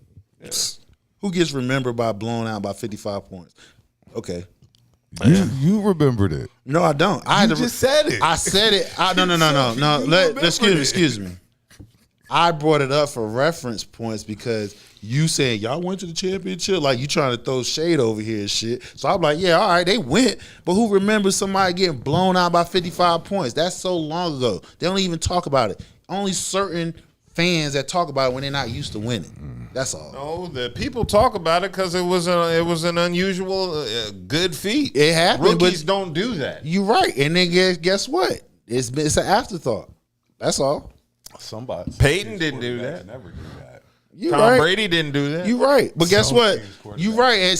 Yeah. Who gets remembered by blown out by 55 points? Okay. You remembered it. No, I don't. Just said it. I said it. No. Excuse me. I brought it up for reference points because you saying y'all went to the championship, like you trying to throw shade over here and shit. So I'm like, yeah, all right, they went, but who remembers somebody getting blown out by 55 points? That's so long ago. They don't even talk about it. Only certain fans that talk about it when they're not used to winning. That's all. No, the people talk about it because it was an unusual good feat. It happened. Rookies don't do that. You're right. And then guess what? It's an afterthought. That's all. Somebody. Peyton didn't do that. Never do that. Tom Brady didn't do that. You're right. But guess what? You're right. And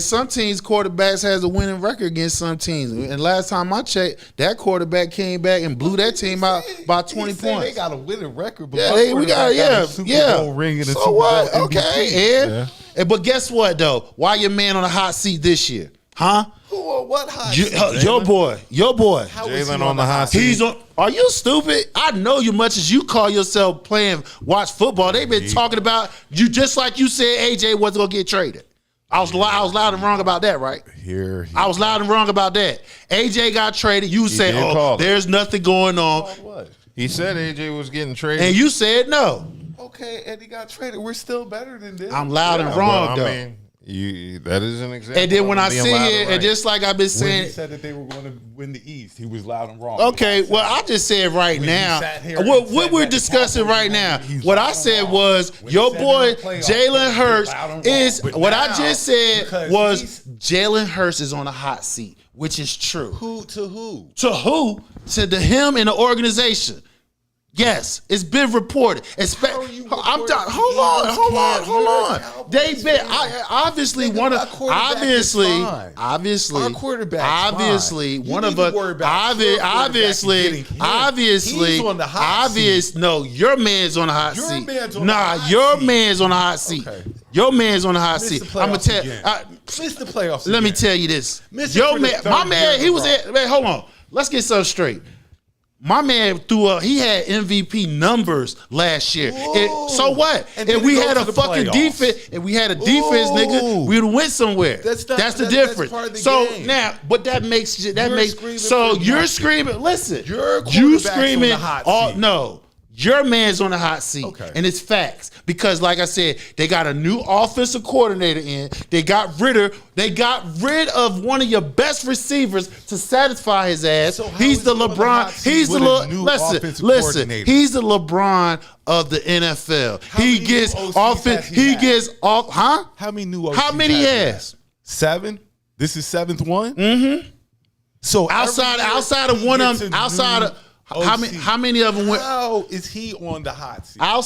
some teams' quarterbacks has a winning record against some teams. And last time I checked, that quarterback came back and blew that team out by 20 points. They got a winning record. But we got a Super Bowl ring and a so Super what? Bowl Okay, but guess what though? Why your man on the hot seat this year? Huh? What hot seat? Your boy. Jalen on the hot seat. He's on. Are you stupid? I know you much as you call yourself watch football. They've been talking about you just like you said AJ wasn't gonna get traded. I was loud and wrong about that, right? I was loud and wrong about that. AJ got traded. You said, there's nothing going on. What? He said AJ was getting traded. And you said no. Okay, and he got traded. We're still better than this. I'm loud and wrong, though. I mean, that is an example. And then when I sit here, and just like I've been saying, when he said that they were going to win the East, he was loud and wrong. Okay, well, I just said right now, what we're discussing right now, what I said was your boy Jalen Hurts is, what I just said was Jalen Hurts is on a hot seat, which is true. To who? To him and the organization. Yes, it's been reported. I'm done. Hold on. They've been obviously one of obviously our quarterback. Obviously one of us. Obviously. He's on the hot seat. No, your man's on the hot seat. Your man's on the hot seat. Your man's on the hot seat. I'm gonna tell. Missed the playoffs. Let me tell you this. Your man, my man, he was at. Man, hold on. Let's get something straight. My man he had MVP numbers last year. So what? If we had a fucking defense, nigga, we'd have went somewhere. That's the difference. Now, but you're screaming. Listen, you screaming. No. Your man's on the hot seat, and it's facts because, like I said, they got a new offensive coordinator in. They got rid of one of your best receivers to satisfy his ass. So he's the LeBron. He's the listen. He's the LeBron of the NFL. He gets offense. He gets off. Huh? How many new OCs? How many he has? 7. This is 7th one. Mm-hmm. So outside of one of them, how many of them went? How is he on the hot seat? I'm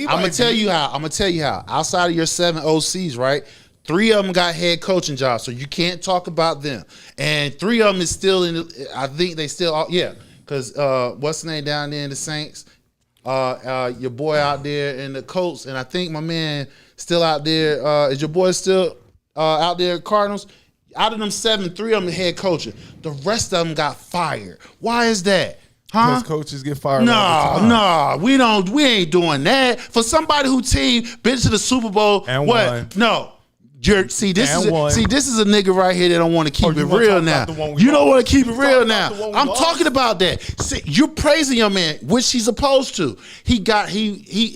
gonna tell you how. Outside of your 7 OCs, right? 3 of them got head coaching jobs, so you can't talk about them. And 3 of them is still in. I think they still, because what's the name down there in the Saints? Your boy out there in the Colts, and I think my man still out there. Is your boy still out there at Cardinals? Out of them 7, 3 of them head coaching. The rest of them got fired. Why is that? Huh? Because coaches get fired. No, we ain't doing that. For somebody who been to the Super Bowl and what? Won. No. This is a nigga right here that don't want to keep it real now. You don't want to keep it real now. I'm talking about that. See, you're praising your man, which he's supposed to. He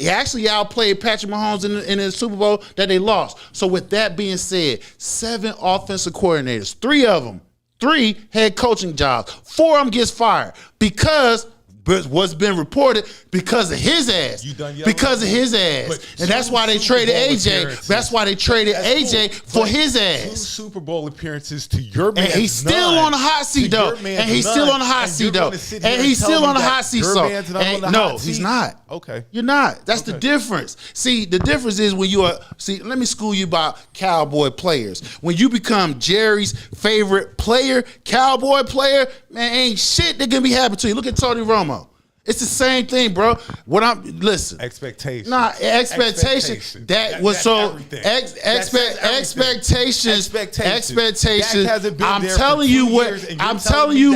actually outplayed Patrick Mahomes in the Super Bowl that they lost. So with that being said, 7 offensive coordinators, 3 of them, 3 head coaching jobs, 4 of them gets fired because what's been reported because of his ass. Because of his ass. And that's why they traded AJ. That's why they traded AJ for his ass. 2 Super Bowl appearances to your man. And he's still on the hot seat, though. And he's still on the hot seat, though. And he's still on the hot seat, so. No, he's not. Okay. You're not. That's the difference. See, the difference is when let me school you about Cowboy players. When you become Jerry's favorite player, Cowboy player, man, ain't shit that can be happening to you. Look at Tony Romo. It's the same thing, bro. Expectations. Nah, expectation. That was so expectations. I'm telling you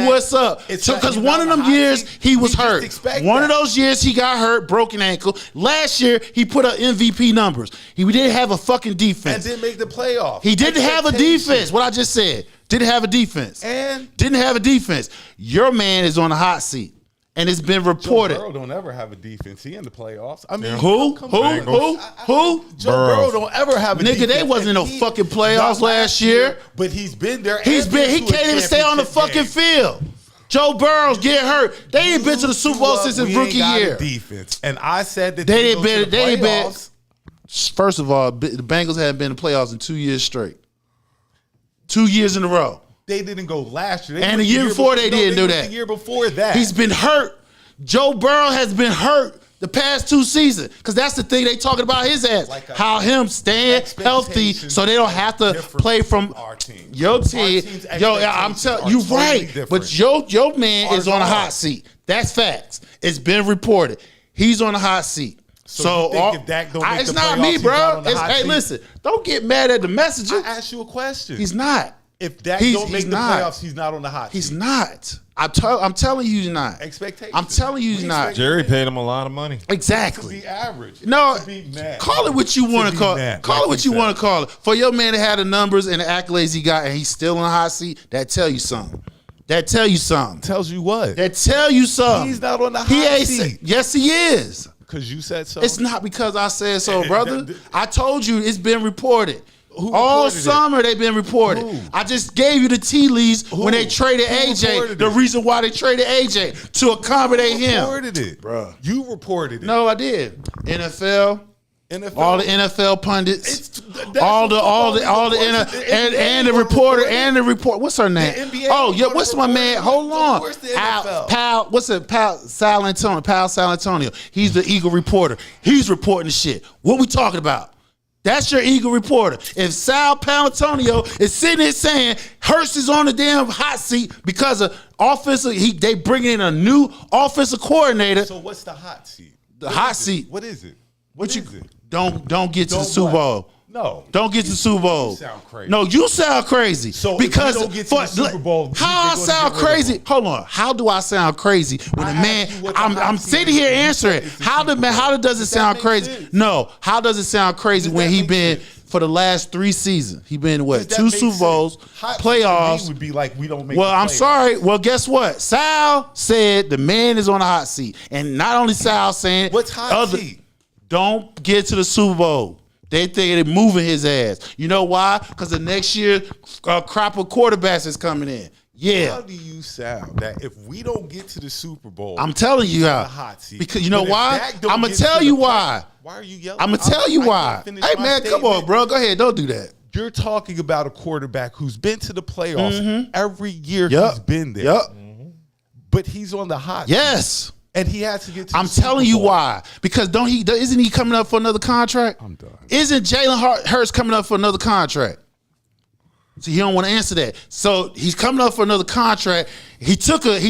what's up. Because one of them years he was hurt. One of those years he got hurt, broken ankle. Last year he put up MVP numbers. He didn't have a fucking defense. And didn't make the playoffs. He didn't have a defense. What I just said. Didn't have a defense. Your man is on the hot seat. And it's been reported. Joe Burrow don't ever have a defense. He in the playoffs. I mean, who? Joe Burrow don't ever have a defense. Nigga, they wasn't in no fucking playoffs last year. But he's been there. He can't even stay on the fucking field. Joe Burrow's get hurt. They ain't been to the Super Bowl since his rookie year. Defense. And I said that they ain't been. First of all, the Bengals haven't been in the playoffs in 2 years straight. 2 years in a row. They didn't go last year. And the year before they didn't do that. The year before that. He's been hurt. Joe Burrow has been hurt the past 2 seasons. Because that's the thing they talking about his ass. How him staying healthy so they don't have to play from our team. Your team. I'm telling you, right. Different. But your man is on a hot seat. That's facts. It's been reported. He's on a hot seat. So if Dak don't make it's the not playoffs, me, bro. Hey, listen. Don't get mad at the messenger. I asked you a question. He's not. If Dak don't make the playoffs, he's not on the hot seat. He's not. I'm telling you he's not. Expectations. I'm telling you he's not. Jerry paid him a lot of money. Exactly. To be average. No, to be mad. Call it what you want to call it. Call it what you want to call it. For your man to have the numbers and the accolades he got and he's still on the hot seat, that tell you something. Tells you what? That tell you something. He's not on the hot seat. Yes, he is. Because you said so? It's not because I said so, brother. I told you it's been reported. Who all reported summer they've been reported. Who? I just gave you the tea leaves when they traded AJ. The reason why they traded AJ to accommodate him. Reported it, bro. You reported it. No, I did. NFL, all the NFL pundits, all the the reporter and the report. What's her name? Oh yeah, what's my man? Hold on, Pal Sal Antonio. He's the Eagle reporter. He's reporting the shit. What we talking about? That's your Eagle reporter. If Sal Palantonio is sitting there saying Hurst is on the damn hot seat because of offensive, they bring in a new offensive coordinator. So what's the hot seat? The hot seat. What is it? What is it? Don't get to the Super Bowl. No. Don't get to the Super Bowl. You sound crazy. No, you sound crazy. So because if we don't get to the Super Bowl, how I sound crazy? Hold on. How do I sound crazy when a man? I'm sitting here answering. How does it sound crazy? No. How does it sound crazy when he been for the last 3 seasons? He been what? 2 Super Bowls, playoffs. Would be like we don't make. Well, I'm sorry. Well, guess what? Sal said the man is on the hot seat, and not only Sal saying what's hot seat? Don't get to the Super Bowl. They think they're moving his ass. You know why? Because the next year, crop of quarterbacks is coming in. Yeah. How do you sound that if we don't get to the Super Bowl, I'm telling you how. Hot seat. Because you know why? I'm going to tell you why. Why are you yelling? I'm going to tell you why. Hey, man, come on, bro. Go ahead. Don't do that. You're talking about a quarterback who's been to the playoffs every year he's been there. Yep. But he's on the hot seat. Yes. And he has to get to I'm the Super telling you Bowl. why. Because isn't he coming up for another contract? I'm done. Isn't Jalen Hurts coming up for another contract? So he don't want to answer that. So he's coming up for another contract. He took a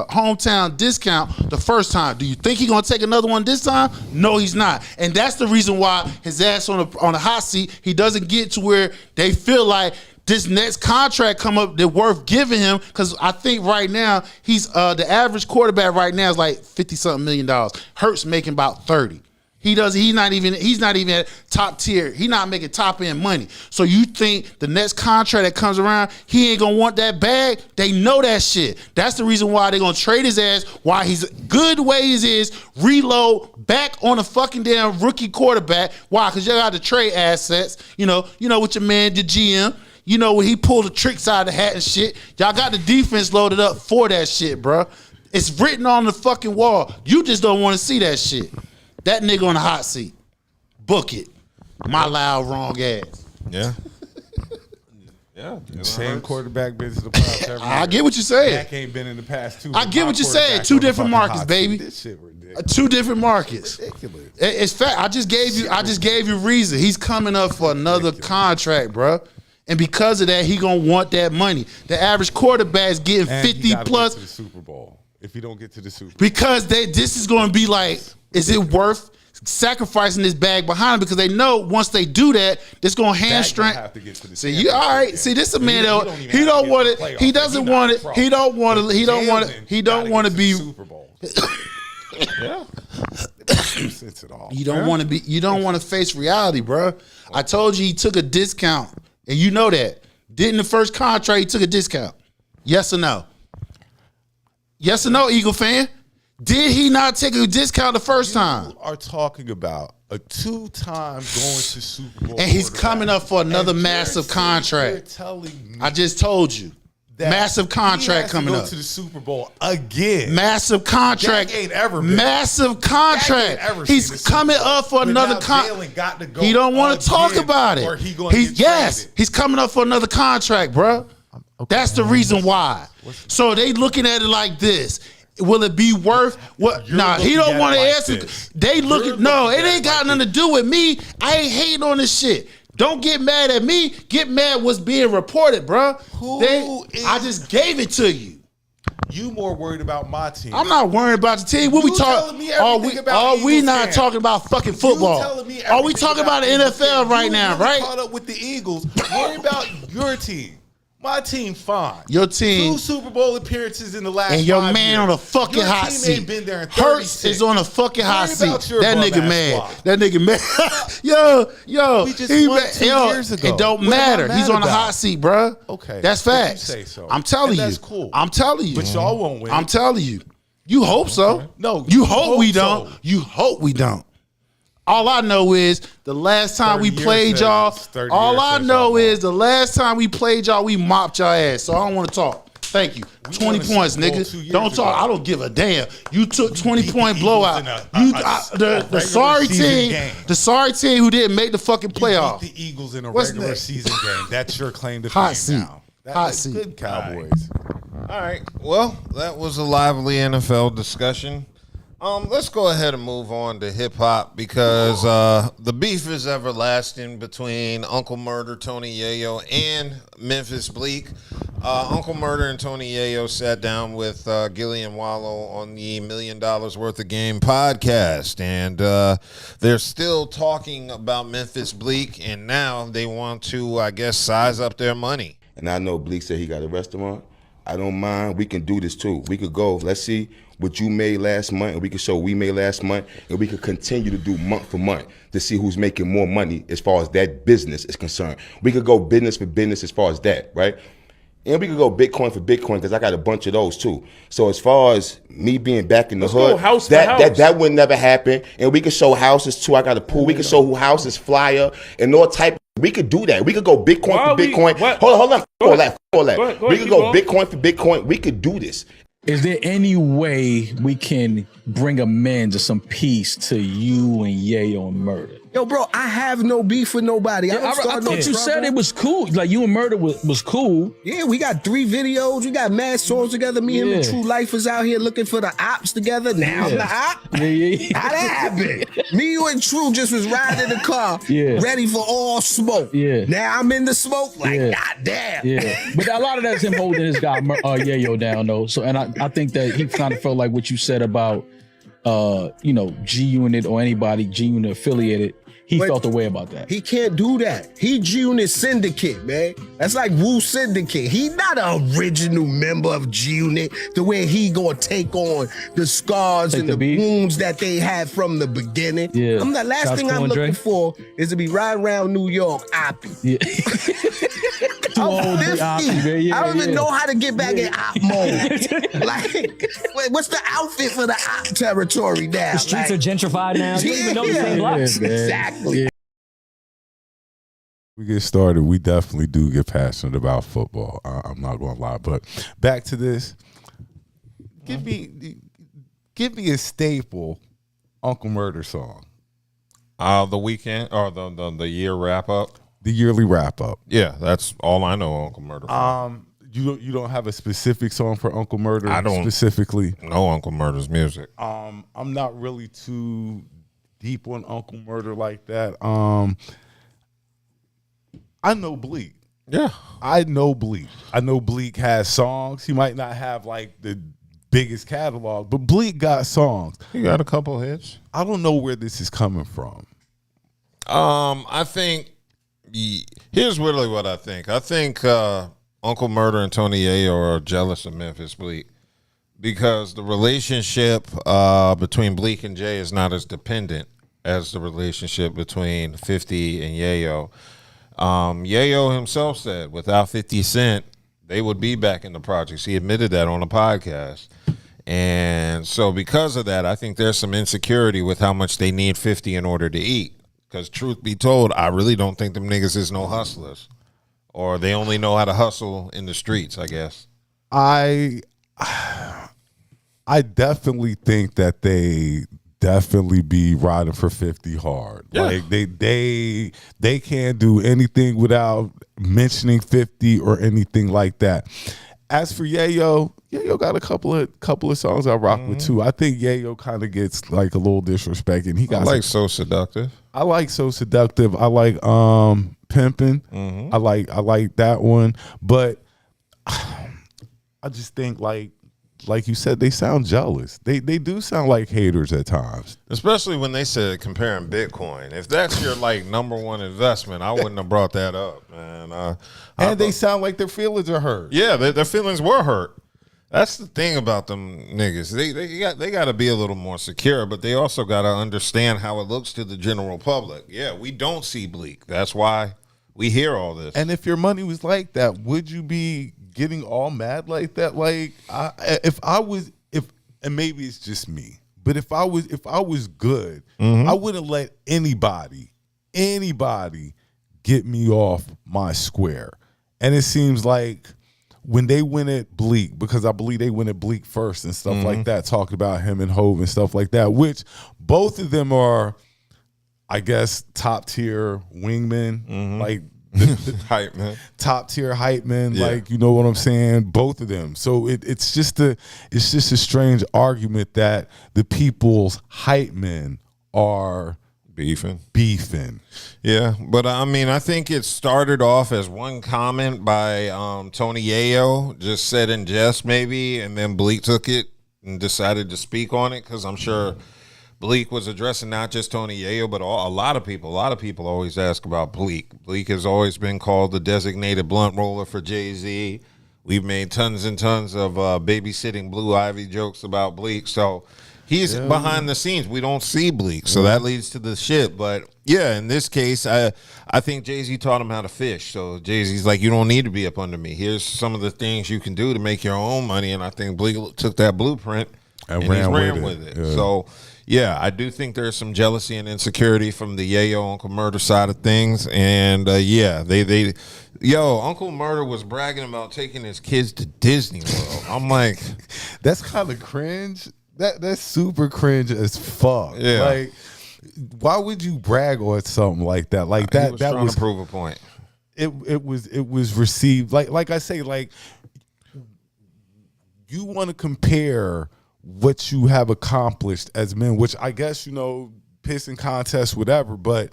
hometown discount the first time. Do you think he's gonna take another one this time? No, he's not. And that's the reason why his ass on the hot seat. He doesn't get to where they feel like this next contract come up that's worth giving him, because I think right now he's the average quarterback right now is like $50-something million. Hurts making about 30. He's not even at top tier. He's not making top end money. So you think the next contract that comes around, he ain't gonna want that bag? They know that shit. That's the reason why they're gonna trade his ass while he's good ways is reload back on a fucking damn rookie quarterback. Why? Because you got to trade assets. You know with your man, the GM. You know, when he pulled the tricks out of the hat and shit, y'all got the defense loaded up for that shit, bro. It's written on the fucking wall. You just don't want to see that shit. That nigga on the hot seat. Book it. My loud wrong ass. Yeah. Yeah. The same quarterback been to the playoffs every year. I get what you're saying. Dak ain't been in the past 2. I get what you're saying. 2 different markets, baby. This shit ridiculous. 2 different markets. Ridiculous. It's fact. I just gave you reason. He's coming up for another contract, bro. And because of that, he gonna want that money. The average quarterback is getting And 50 he gotta plus. get to the Super Bowl. If you don't get to the Super Bowl, Because this is gonna be like, is it worth sacrificing this bag behind him? Because they know once they do that, it's gonna hamstring. have to get to the See, you all right? See, this is a man that he don't want it. He doesn't want it. He don't want it. He don't want it. He don't want to be. Super Bowl. Yeah. Sense at all. You don't want to be. You don't want to face reality, bro. I told you he took a discount, and you know that. Didn't the first contract he took a discount? Yes or no? Yes or no, Eagle fan? Did he not take a discount the first time? Are talking about a 2-time going to Super Bowl, and he's coming up for another massive contract. You're telling me I just told you. Massive contract coming up. To the Super Bowl again. Massive contract. Dak ain't ever been. Massive contract. He's coming up for another contract. He don't want to talk about it. Or he gonna get traded. He's coming up for another contract, bro. Okay. That's the reason why. So they looking at it like this. Will it be worth what? Nah, he don't want to answer. They looking. No, it ain't got nothing to do with me. I ain't hating on this shit. Don't get mad at me. Get mad what's being reported, bro. I just gave it to you. You more worried about my team. I'm not worried about the team. What we talking? Are we not talking about fucking football? Are we talking about the NFL right now? Right? Caught up with the Eagles. Worry about your team. My team fine. Your team 2 Super Bowl appearances in the last. And your 5 man years. on a fucking your hot team seat. Ain't been there in Hurts is on a fucking hot seat. That nigga mad. Squad. That nigga mad. yo. We just won 2 years ago. It don't What am I matter. mad He's on the about? hot seat, bro. Okay, that's if you facts. say so. I'm telling And you. that's cool. I'm telling you. But y'all won't win. I'm telling you. You hope so. No, you hope we don't. so. You hope we don't. All I know is the last time we played y'all. All I know is the last time we played y'all, we mopped y'all ass. So I don't want to talk. Thank you. 20 points, nigga. Don't talk. I don't give a damn. You took 20-point blowout. The sorry team. The sorry team who didn't make the fucking playoff. The Eagles in a regular season game. That's your claim to fame Hot seat. now. Hot seat. Good Cowboys. All right. Well, that was a lively NFL discussion. Let's go ahead and move on to hip hop because the beef is everlasting between Uncle Murder, Tony Yayo, and Memphis Bleak. Uncle Murder and Tony Yayo sat down with Gillian Wallow on the $1 Million Worth of Game podcast, and they're still talking about Memphis Bleak, and now they want to, I guess, size up their money. And I know Bleak said he got a restaurant. I don't mind. We can do this too. We could go. Let's see what you made last month, and we can show what we made last month, and we could continue to do month for month to see who's making more money as far as that business is concerned. We could go business for business as far as that, right? And we could go Bitcoin for Bitcoin because I got a bunch of those too. So as far as me being back in the hood, that would never happen. And we could show houses too. I got a pool. We could show who houses flyer and all type. We could do that. We could go Bitcoin for Bitcoin. Hold on. All that. We could go Bitcoin for Bitcoin. We could do this. Is there any way we can bring amends or some peace to you and Yayo and Murder? Yo, bro, I have no beef with nobody. I thought you said it was cool. Like, you and Murder was cool. Yeah, we got 3 videos. We got mad songs together. Me and the True Lifers out here looking for the ops together. Now I'm the op. How that happened? Me, you, and True just was riding in the car, ready for all smoke. Now I'm in the smoke, like, goddamn. But a lot of that's him holding his guy Yayo down, though. So, and I think that he kind of felt like what you said about, G-Unit or anybody G-Unit affiliated. He felt a way about that. He can't do that. He G-Unit Syndicate, man. That's like Wu Syndicate. He not an original member of G-Unit the way he gonna take on the scars and the wounds that they had from the beginning. I'm the last thing I'm looking for is to be riding around New York, Oppie. I'm 50. I don't even know how to get back in op mode. Like, what's the outfit for the op territory now? The streets are gentrified now. You don't even know the same blocks. Exactly. We get started, we definitely do get passionate about football. I'm not going to lie. But back to this. Give me a staple Uncle Murder song. The weekend or the year wrap up. The yearly wrap up. Yeah, that's all I know Uncle Murder from. You don't have a specific song for Uncle Murder? I don't specifically know Uncle Murder's music. I'm not really too deep on Uncle Murder like that. I know Bleak. Yeah. I know Bleak. I know Bleak has songs. He might not have like the biggest catalog, but Bleak got songs. He got a couple hits. I don't know where this is coming from. I think here's really what I think. I think Uncle Murder and Tony Yayo are jealous of Memphis Bleak because the relationship between Bleak and Jay is not as dependent as the relationship between 50 and Yayo. Yayo himself said without 50 Cent, they would be back in the projects. He admitted that on a podcast. And so because of that, I think there's some insecurity with how much they need 50 in order to eat. Because truth be told, I really don't think them niggas is no hustlers. Or they only know how to hustle in the streets, I guess. I definitely think that they definitely be riding for 50 hard. Yeah. Like they can't do anything without mentioning 50 or anything like that. As for Yayo got a couple of songs I rock with too. I think Yayo kind of gets like a little disrespect, and he got So Seductive. I like So Seductive. I like Pimpin'. I like that one, but I just think like you said, they sound jealous. They do sound like haters at times. Especially when they said comparing Bitcoin. If that's your like number one investment, I wouldn't have brought that up, man. And they sound like their feelings are hurt. Yeah, their feelings were hurt. That's the thing about them niggas. They got to be a little more secure, but they also got to understand how it looks to the general public. Yeah, we don't see Bleak. That's why we hear all this. And if your money was like that, would you be getting all mad like that? Like, and maybe it's just me, but if I was good, I wouldn't let anybody get me off my square. And it seems like when they went at Bleak, because I believe they went at Bleak first and stuff like that, talking about him and Hove and stuff like that, which both of them are, I guess, top tier wingmen. Like Hype man. Top tier hype men, Yeah. like, you know what I'm saying? Both of them. So it's just a strange argument that the people's hype men are beefing. Yeah, but I mean, I think it started off as one comment by Tony Yayo, just said in jest maybe, and then Bleak took it and decided to speak on it, because I'm sure Bleak was addressing not just Tony Yayo, but a lot of people. A lot of people always ask about Bleak. Bleak has always been called the designated blunt roller for Jay-Z. We've made tons and tons of babysitting Blue Ivy jokes about Bleak, so he's behind the scenes. We don't see Bleak, so that leads to the shit. But yeah, in this case, I think Jay-Z taught him how to fish. So Jay-Z's like, you don't need to be up under me. Here's some of the things you can do to make your own money. And I think Bleak took that blueprint and ran with it. Yeah. So yeah, I do think there's some jealousy and insecurity from the Yayo Uncle Murder side of things. And yeah, Uncle Murder was bragging about taking his kids to Disney World. I'm like, that's kind of cringe. That's super cringe as fuck. Yeah. Like, why would you brag on something like that? Like that. He was that trying was to prove a point. It was received like I say, like, you want to compare what you have accomplished as men, which I guess, you know, pissing contests, whatever. But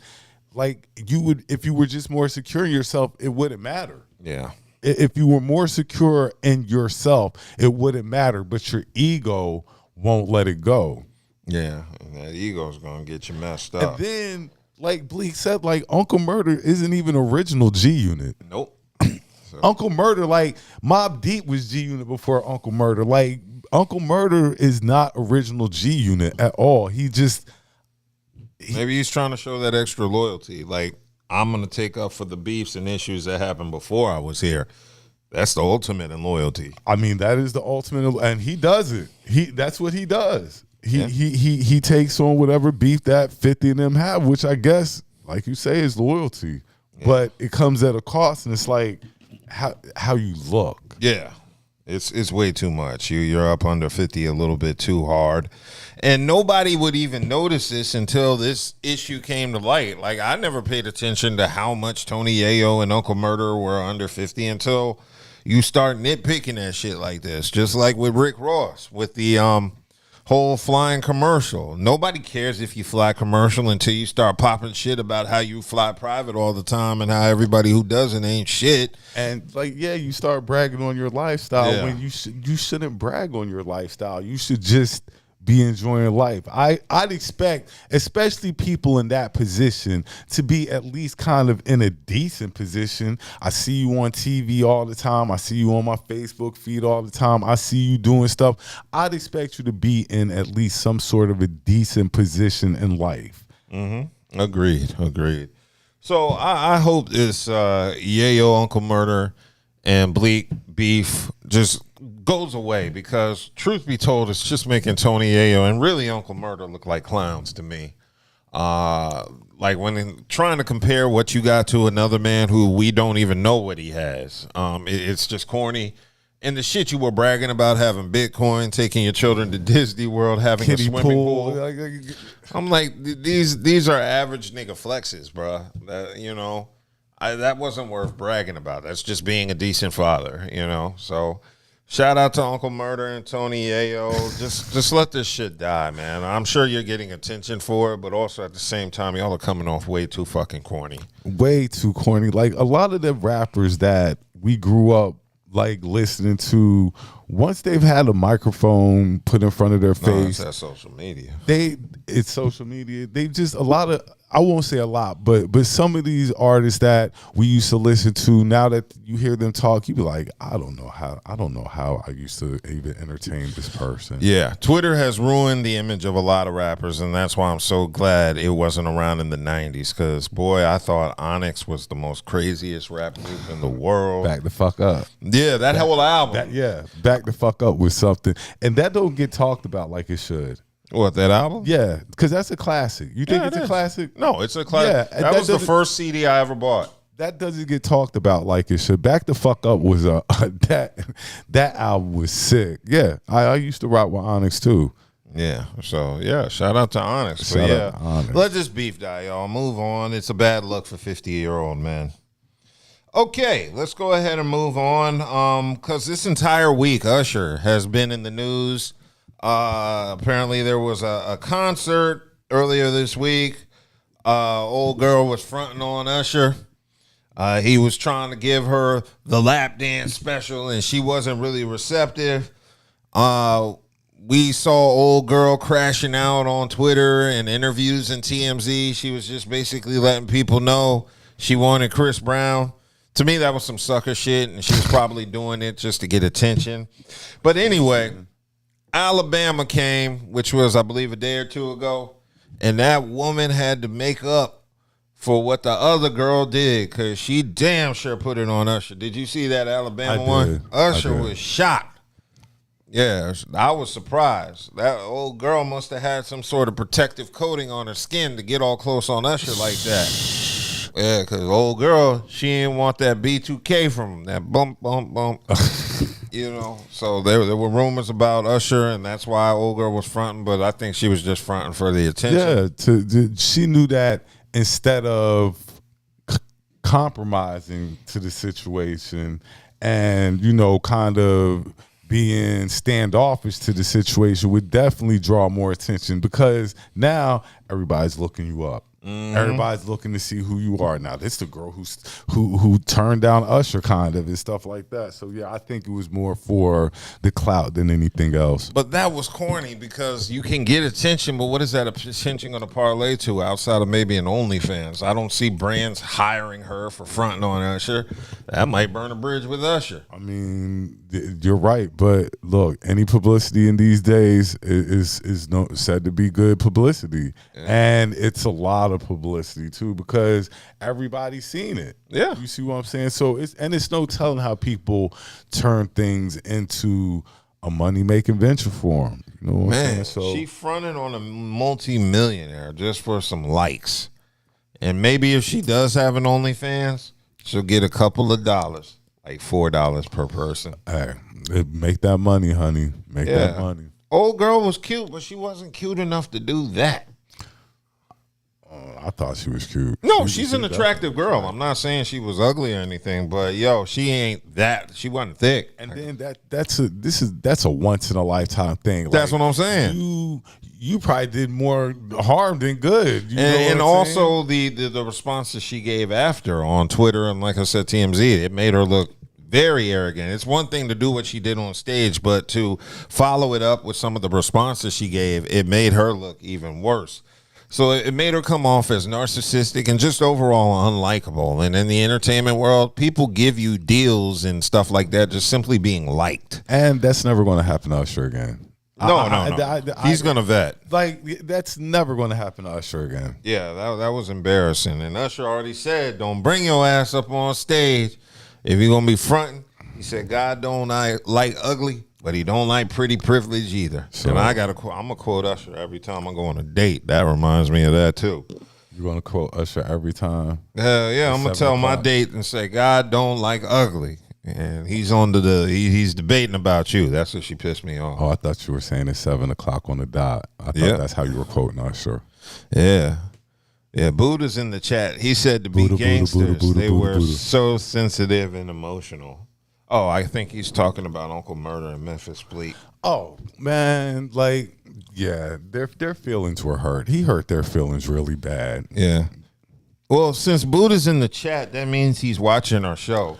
like, you would, if you were just more secure in yourself, it wouldn't matter. Yeah. If you were more secure in yourself, it wouldn't matter. But your ego won't let it go. Yeah, and that ego's gonna get you messed up. And then, like Bleak said, like, Uncle Murder isn't even original G Unit. Nope. Uncle Murder, like, Mobb Deep was G Unit before Uncle Murder. Like, Uncle Murder is not original G Unit at all. Maybe he's trying to show that extra loyalty. Like, I'm gonna take up for the beefs and issues that happened before I was here. That's the ultimate in loyalty. I mean, that is the ultimate, and he does it. That's what he does. He takes on whatever beef that 50 of them have, which I guess, like you say, is loyalty. Yeah. But it comes at a cost, and it's like how you look. Yeah, it's way too much. You're up under 50 a little bit too hard, and nobody would even notice this until this issue came to light. Like, I never paid attention to how much Tony Yayo and Uncle Murder were under 50 until you start nitpicking that shit like this. Just like with Rick Ross with the whole flying commercial. Nobody cares if you fly commercial until you start popping shit about how you fly private all the time and how everybody who doesn't ain't shit. And like, yeah, you start bragging on your lifestyle when you shouldn't brag on your lifestyle. You should just be enjoying life. I'd expect, especially people in that position, to be at least kind of in a decent position. I see you on TV all the time. I see you on my Facebook feed all the time. I see you doing stuff. I'd expect you to be in at least some sort of a decent position in life. Mm-hmm. Agreed. So I hope this Yayo Uncle Murder and Bleak beef just goes away, because truth be told, it's just making Tony Yayo and really Uncle Murder look like clowns to me. Like, when trying to compare what you got to another man who we don't even know what he has, it's just corny. And the shit you were bragging about, having Bitcoin, taking your children to Disney World, having Kiddie a swimming pool. pool. I'm like, these are average nigga flexes, bro. That wasn't worth bragging about. That's just being a decent father, you know. So shout out to Uncle Murder and Tony Yayo. Just let this shit die, man. I'm sure you're getting attention for it, but also at the same time, y'all are coming off way too fucking corny. Way too corny. Like, a lot of the rappers that we grew up like listening to, once they've had a microphone put in front of their face, that's social media. It's social media. They just, a lot of, I won't say a lot, but some of these artists that we used to listen to, now that you hear them talk, you be like, I don't know how I used to even entertain this person. Yeah, Twitter has ruined the image of a lot of rappers, and that's why I'm so glad it wasn't around in the 90s, because, boy, I thought Onyx was the most craziest rap group in the world. Back the fuck up. Yeah, that whole album. Back the fuck up with something. And that don't get talked about like it should. What, that album? Yeah, because that's a classic. You think it's a classic? No, it's a classic. Yeah, that was the first CD I ever bought. That doesn't get talked about like it should. Back the fuck up was that album was sick. Yeah, I used to rock with Onyx too. Yeah, so yeah, shout out to Onyx. Shout out to Onyx. Let this beef die, y'all. Move on. It's a bad look for 50-year-old men. Okay, let's go ahead and move on. Because this entire week, Usher has been in the news. Apparently, there was a concert earlier this week. Old girl was fronting on Usher. He was trying to give her the lap dance special, and she wasn't really receptive. We saw old girl crashing out on Twitter and interviews in TMZ. She was just basically letting people know she wanted Chris Brown. To me, that was some sucker shit, and she was probably doing it just to get attention. But anyway, Alabama came, which was, I believe, a day or two ago, and that woman had to make up for what the other girl did, because she damn sure put it on Usher. Did you see that Alabama one? Usher was shocked. Yeah, I was surprised. That old girl must have had some sort of protective coating on her skin to get all close on Usher like that. Yeah, because old girl, she didn't want that B2K from that bump, bump, bump. You know, so there were rumors about Usher, and that's why old girl was fronting, but I think she was just fronting for the attention. Yeah, she knew that instead of compromising to the situation and, you know, kind of being standoffish to the situation would definitely draw more attention, because now everybody's looking you up. Mm-hmm. Everybody's looking to see who you are now. This is the girl who turned down Usher, kind of, and stuff like that. So yeah, I think it was more for the clout than anything else. But that was corny, because you can get attention, but what is that attention going to parlay to outside of maybe an OnlyFans? I don't see brands hiring her for fronting on Usher. That might burn a bridge with Usher. I mean, you're right, but look, any publicity in these days is said to be good publicity, and it's a lot of publicity too, because everybody's seen it. Yeah, you see what I'm saying? So it's no telling how people turn things into a money-making venture for them. You know what I'm saying? So she fronted on a multi-millionaire just for some likes, and maybe if she does have an OnlyFans, she'll get a couple of dollars, like $4 per person. Hey, make that money, honey. Make that money. Old girl was cute, but she wasn't cute enough to do that. I thought she was cute. No, she's an attractive girl. I'm not saying she was ugly or anything, but yo, she ain't that. She wasn't thick. And then that's a once in a lifetime thing. That's what I'm saying. You probably did more harm than good. And also the responses she gave after on Twitter and, like I said, TMZ, it made her look very arrogant. It's one thing to do what she did on stage, but to follow it up with some of the responses she gave, it made her look even worse. So it made her come off as narcissistic and just overall unlikable. And in the entertainment world, people give you deals and stuff like that just simply being liked. And that's never going to happen to Usher again. No. He's going to vet. Like, that's never going to happen to Usher again. Yeah, that was embarrassing. And Usher already said, don't bring your ass up on stage if you're going to be fronting. He said, God don't like ugly, but he don't like pretty privilege either. So, and I'm going to quote Usher every time I go on a date. That reminds me of that, too. You're going to quote Usher every time? Hell yeah. I'm going to tell my date and say, God don't like ugly. And he's on he's debating about you. That's what she pissed me off. Oh, I thought you were saying it's 7 o'clock on the dot. I thought that's how you were quoting Usher. Yeah. Yeah, Buddha's in the chat. He said to be gangsters, they were so sensitive and emotional. Oh, I think he's talking about Uncle Murder and Memphis Bleak. Oh, man, like, yeah, their feelings were hurt. He hurt their feelings really bad. Yeah. Well, since Buddha's in the chat, that means he's watching our show.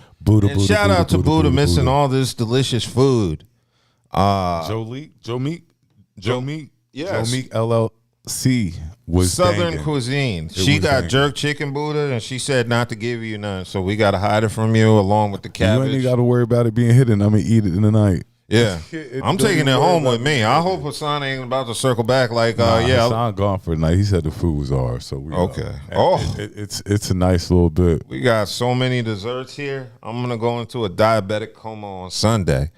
Shout out to Buddha missing all this delicious food. Joe Meek. Yes. Joe Meek LLC was Southern banging. cuisine. She got jerk chicken, Buddha, and she said not to give you none. So we got to hide it from you along with the cabbage. You ain't got to worry about it being hidden. I'm going to eat it in the night. Yeah. I'm taking it home with me. I hope Hassan ain't about to circle back like, Hassan gone for the night. He said the food was ours. So we okay. It's a nice little bit. We got so many desserts here. I'm going to go into a diabetic coma on Sunday.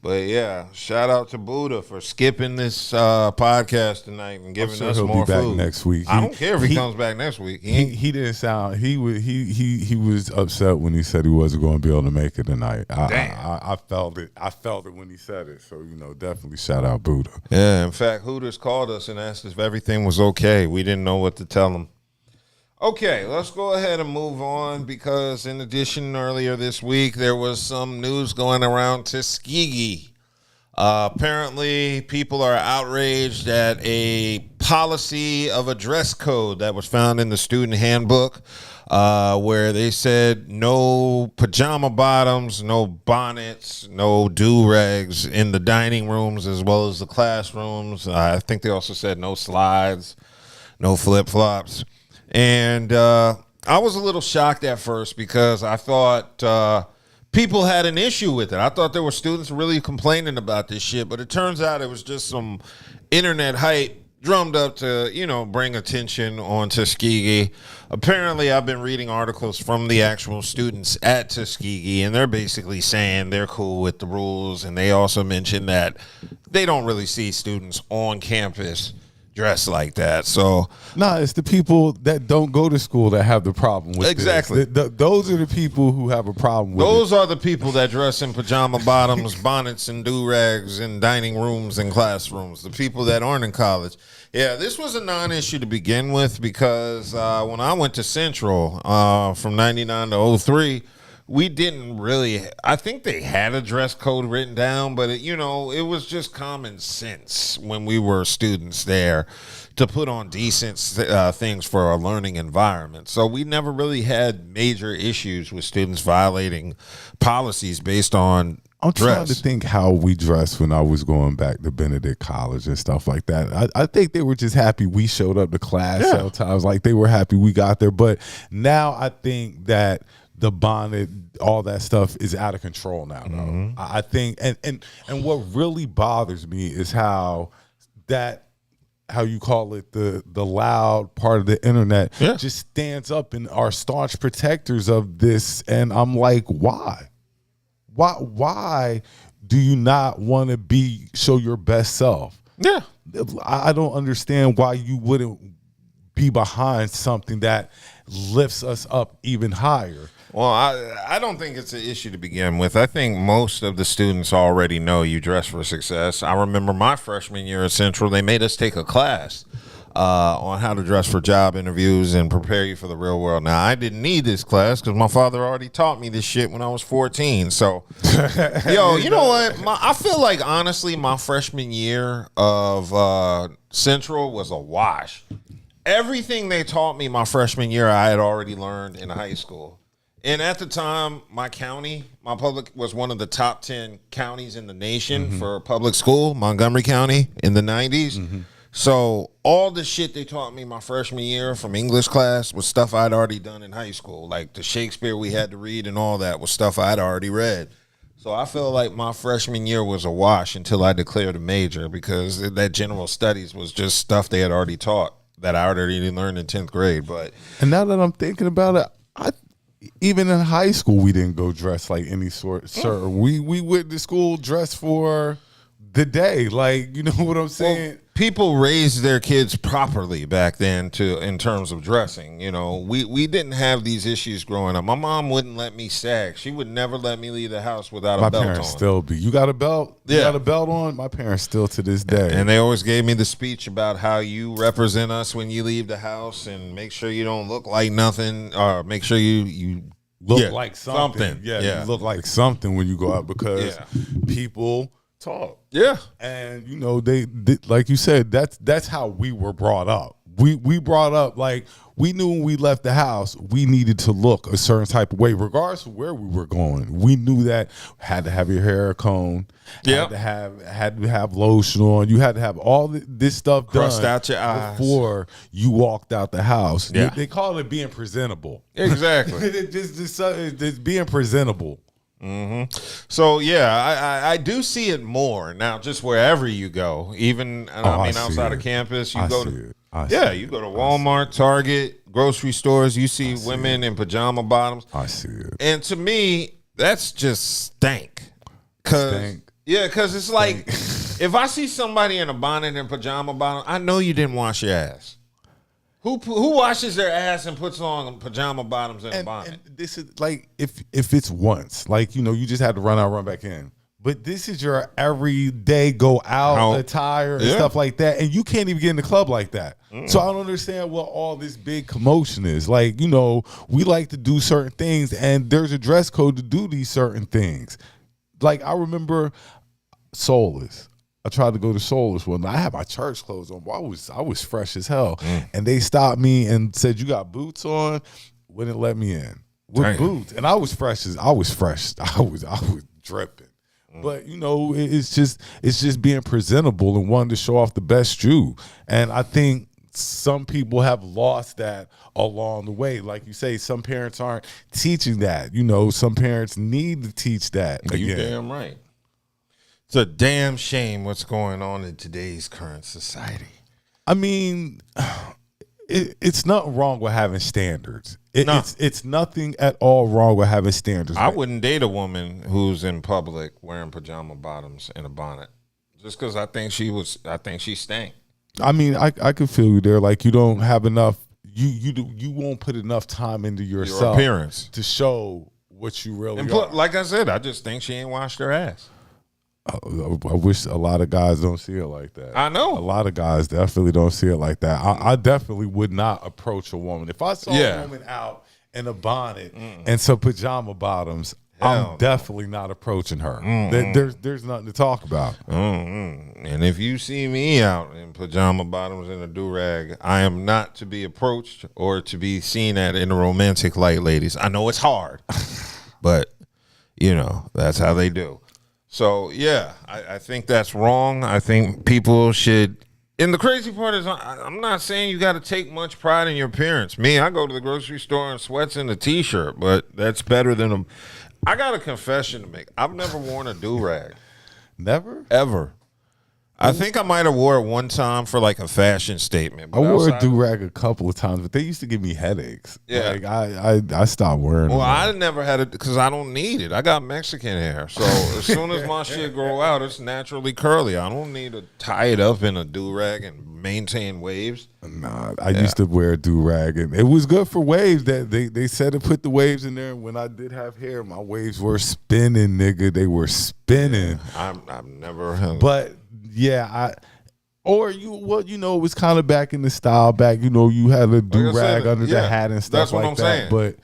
But yeah, shout out to Buddha for skipping this podcast tonight and giving us more food. He'll be back next week. I don't care if he comes back next week. He didn't sound. He was upset when he said he wasn't going to be able to make it tonight. I felt it. I felt it when he said it. So definitely shout out Buddha. Yeah. In fact, Hooters called us and asked if everything was okay. We didn't know what to tell him. Okay, let's go ahead and move on because in addition, earlier this week, there was some news going around Tuskegee. Apparently, people are outraged at a policy of a dress code that was found in the student handbook where they said no pajama bottoms, no bonnets, no do-rags in the dining rooms as well as the classrooms. I think they also said no slides, no flip-flops. And I was a little shocked at first because I thought people had an issue with it. I thought there were students really complaining about this shit, but it turns out it was just some internet hype drummed up to, bring attention on Tuskegee. Apparently, I've been reading articles from the actual students at Tuskegee, and they're basically saying they're cool with the rules, and they also mentioned that they don't really see students on campus dressed like that. So it's the people that don't go to school that have the problem with exactly. Those are the people who have a problem with those are the people that dress in pajama bottoms, bonnets, and do-rags in dining rooms and classrooms. The people that aren't in college. Yeah, this was a non-issue to begin with because when I went to Central from 99 to 03, we didn't really, I think they had a dress code written down, but it was just common sense when we were students there to put on decent things for a learning environment. So we never really had major issues with students violating policies based on I'm dress. trying to think how we dressed when I was going back to Benedict College and stuff like that. I think they were just happy we showed up to class sometimes. Like they were happy we got there. But now I think that the bonnet, all that stuff is out of control now. Though. I think, and what really bothers me is how you call it, the loud part of the internet just stands up and are staunch protectors of this. And I'm like, why? Why do you not want to show your best self? Yeah. I don't understand why you wouldn't be behind something that lifts us up even higher. Well, I don't think it's an issue to begin with. I think most of the students already know you dress for success. I remember my freshman year at Central, they made us take a class on how to dress for job interviews and prepare you for the real world. Now, I didn't need this class because my father already taught me this shit when I was 14. So, you know what? I feel like, honestly, my freshman year of Central was a wash. Everything they taught me my freshman year, I had already learned in high school. And at the time, my public was one of the top 10 counties in the nation for public school, Montgomery County, in the 90s. So all the shit they taught me my freshman year from English class was stuff I'd already done in high school. Like the Shakespeare we had to read and all that was stuff I'd already read. So I feel like my freshman year was a wash until I declared a major because that general studies was just stuff they had already taught that I already learned in 10th grade. And now that I'm thinking about it, even in high school, we didn't go dressed like any sort. Sir, we went to school dressed for the day. Like, you know what I'm saying? Well, people raised their kids properly back then in terms of dressing. We didn't have these issues growing up. My mom wouldn't let me sag. She would never let me leave the house without a belt on. My parents still do. You got a belt? You got a belt on? My parents still to this day. And they always gave me the speech about how you represent us when you leave the house and make sure you don't look like nothing or make sure you look like something. Yeah, you look like something when you go out because people talk. Yeah. And they like you said, that's how we were brought up. We brought up like we knew when we left the house we needed to look a certain type of way regardless of where we were going. We knew that had to have your hair comb, had to have lotion on, you had to have all this stuff crust done out your eyes before you walked out the house. Yeah. They call it being presentable. Exactly. just being presentable. So I do see it more now. Just wherever you go, even outside of campus, you go to Walmart, Target, grocery stores. You see women in pajama bottoms. I see it, and to me, that's just stank. Because it's like if I see somebody in a bonnet and pajama bottom, I know you didn't wash your ass. Who washes their ass and puts on pajama bottoms and a bonnet? And this is like if it's once, like you just had to run out, run back in. But this is your everyday go out attire and stuff like that, and you can't even get in the club like that. So I don't understand what all this big commotion is. Like, you know, we like to do certain things, and there's a dress code to do these certain things. Like, I remember Soulless. I tried to go to Soulless one. I had my church clothes on. But I was fresh as hell, and they stopped me and said, "You got boots on?" Wouldn't let me in with boots, and I was fresh. I was dripping. But, you know, it's just being presentable and wanting to show off the best you. And I think some people have lost that along the way. Like you say, some parents aren't teaching that. You know, some parents need to teach that again. You damn right. It's a damn shame what's going on in today's current society. I mean, it's nothing wrong with having standards. It's nothing at all wrong with having standards. I wouldn't date a woman who's in public wearing pajama bottoms and a bonnet just because I think she stank. I mean, I could feel you there. Like, you don't have enough. You won't put enough time into yourself, your appearance, to show what you really and are. Like I said, I just think she ain't washed her ass. I wish a lot of guys don't see it like that. I know. A lot of guys definitely don't see it like that. I definitely would not approach a woman. If I saw a woman out in a bonnet and some pajama bottoms, I'm definitely not approaching her. There's nothing to talk about. And if you see me out in pajama bottoms and a do-rag, I am not to be approached or to be seen at in a romantic light, ladies. I know it's hard, but, you know, that's how they do. So, yeah, I think that's wrong. I think people should. And the crazy part is, I'm not saying you got to take much pride in your appearance. Me, I go to the grocery store in sweats and a T-shirt, but that's better than them. I got a confession to make. I've never worn a do-rag. Never? Ever. I think I might have wore it one time for like a fashion statement. I wore a do-rag a couple of times, but they used to give me headaches. Yeah. Like, I stopped wearing them. Well, I never had it because I don't need it. I got Mexican hair. So as soon as my shit grow out, it's naturally curly. I don't need to tie it up in a do-rag and maintain waves. Nah, I used to wear a do-rag, and it was good for waves. That they said to put the waves in there. And when I did have hair, my waves were spinning, nigga. They were spinning. I've never. But yeah, you know, it was kind of back in the style. Back, you know, you had a do-rag under the hat and stuff like that. Saying. But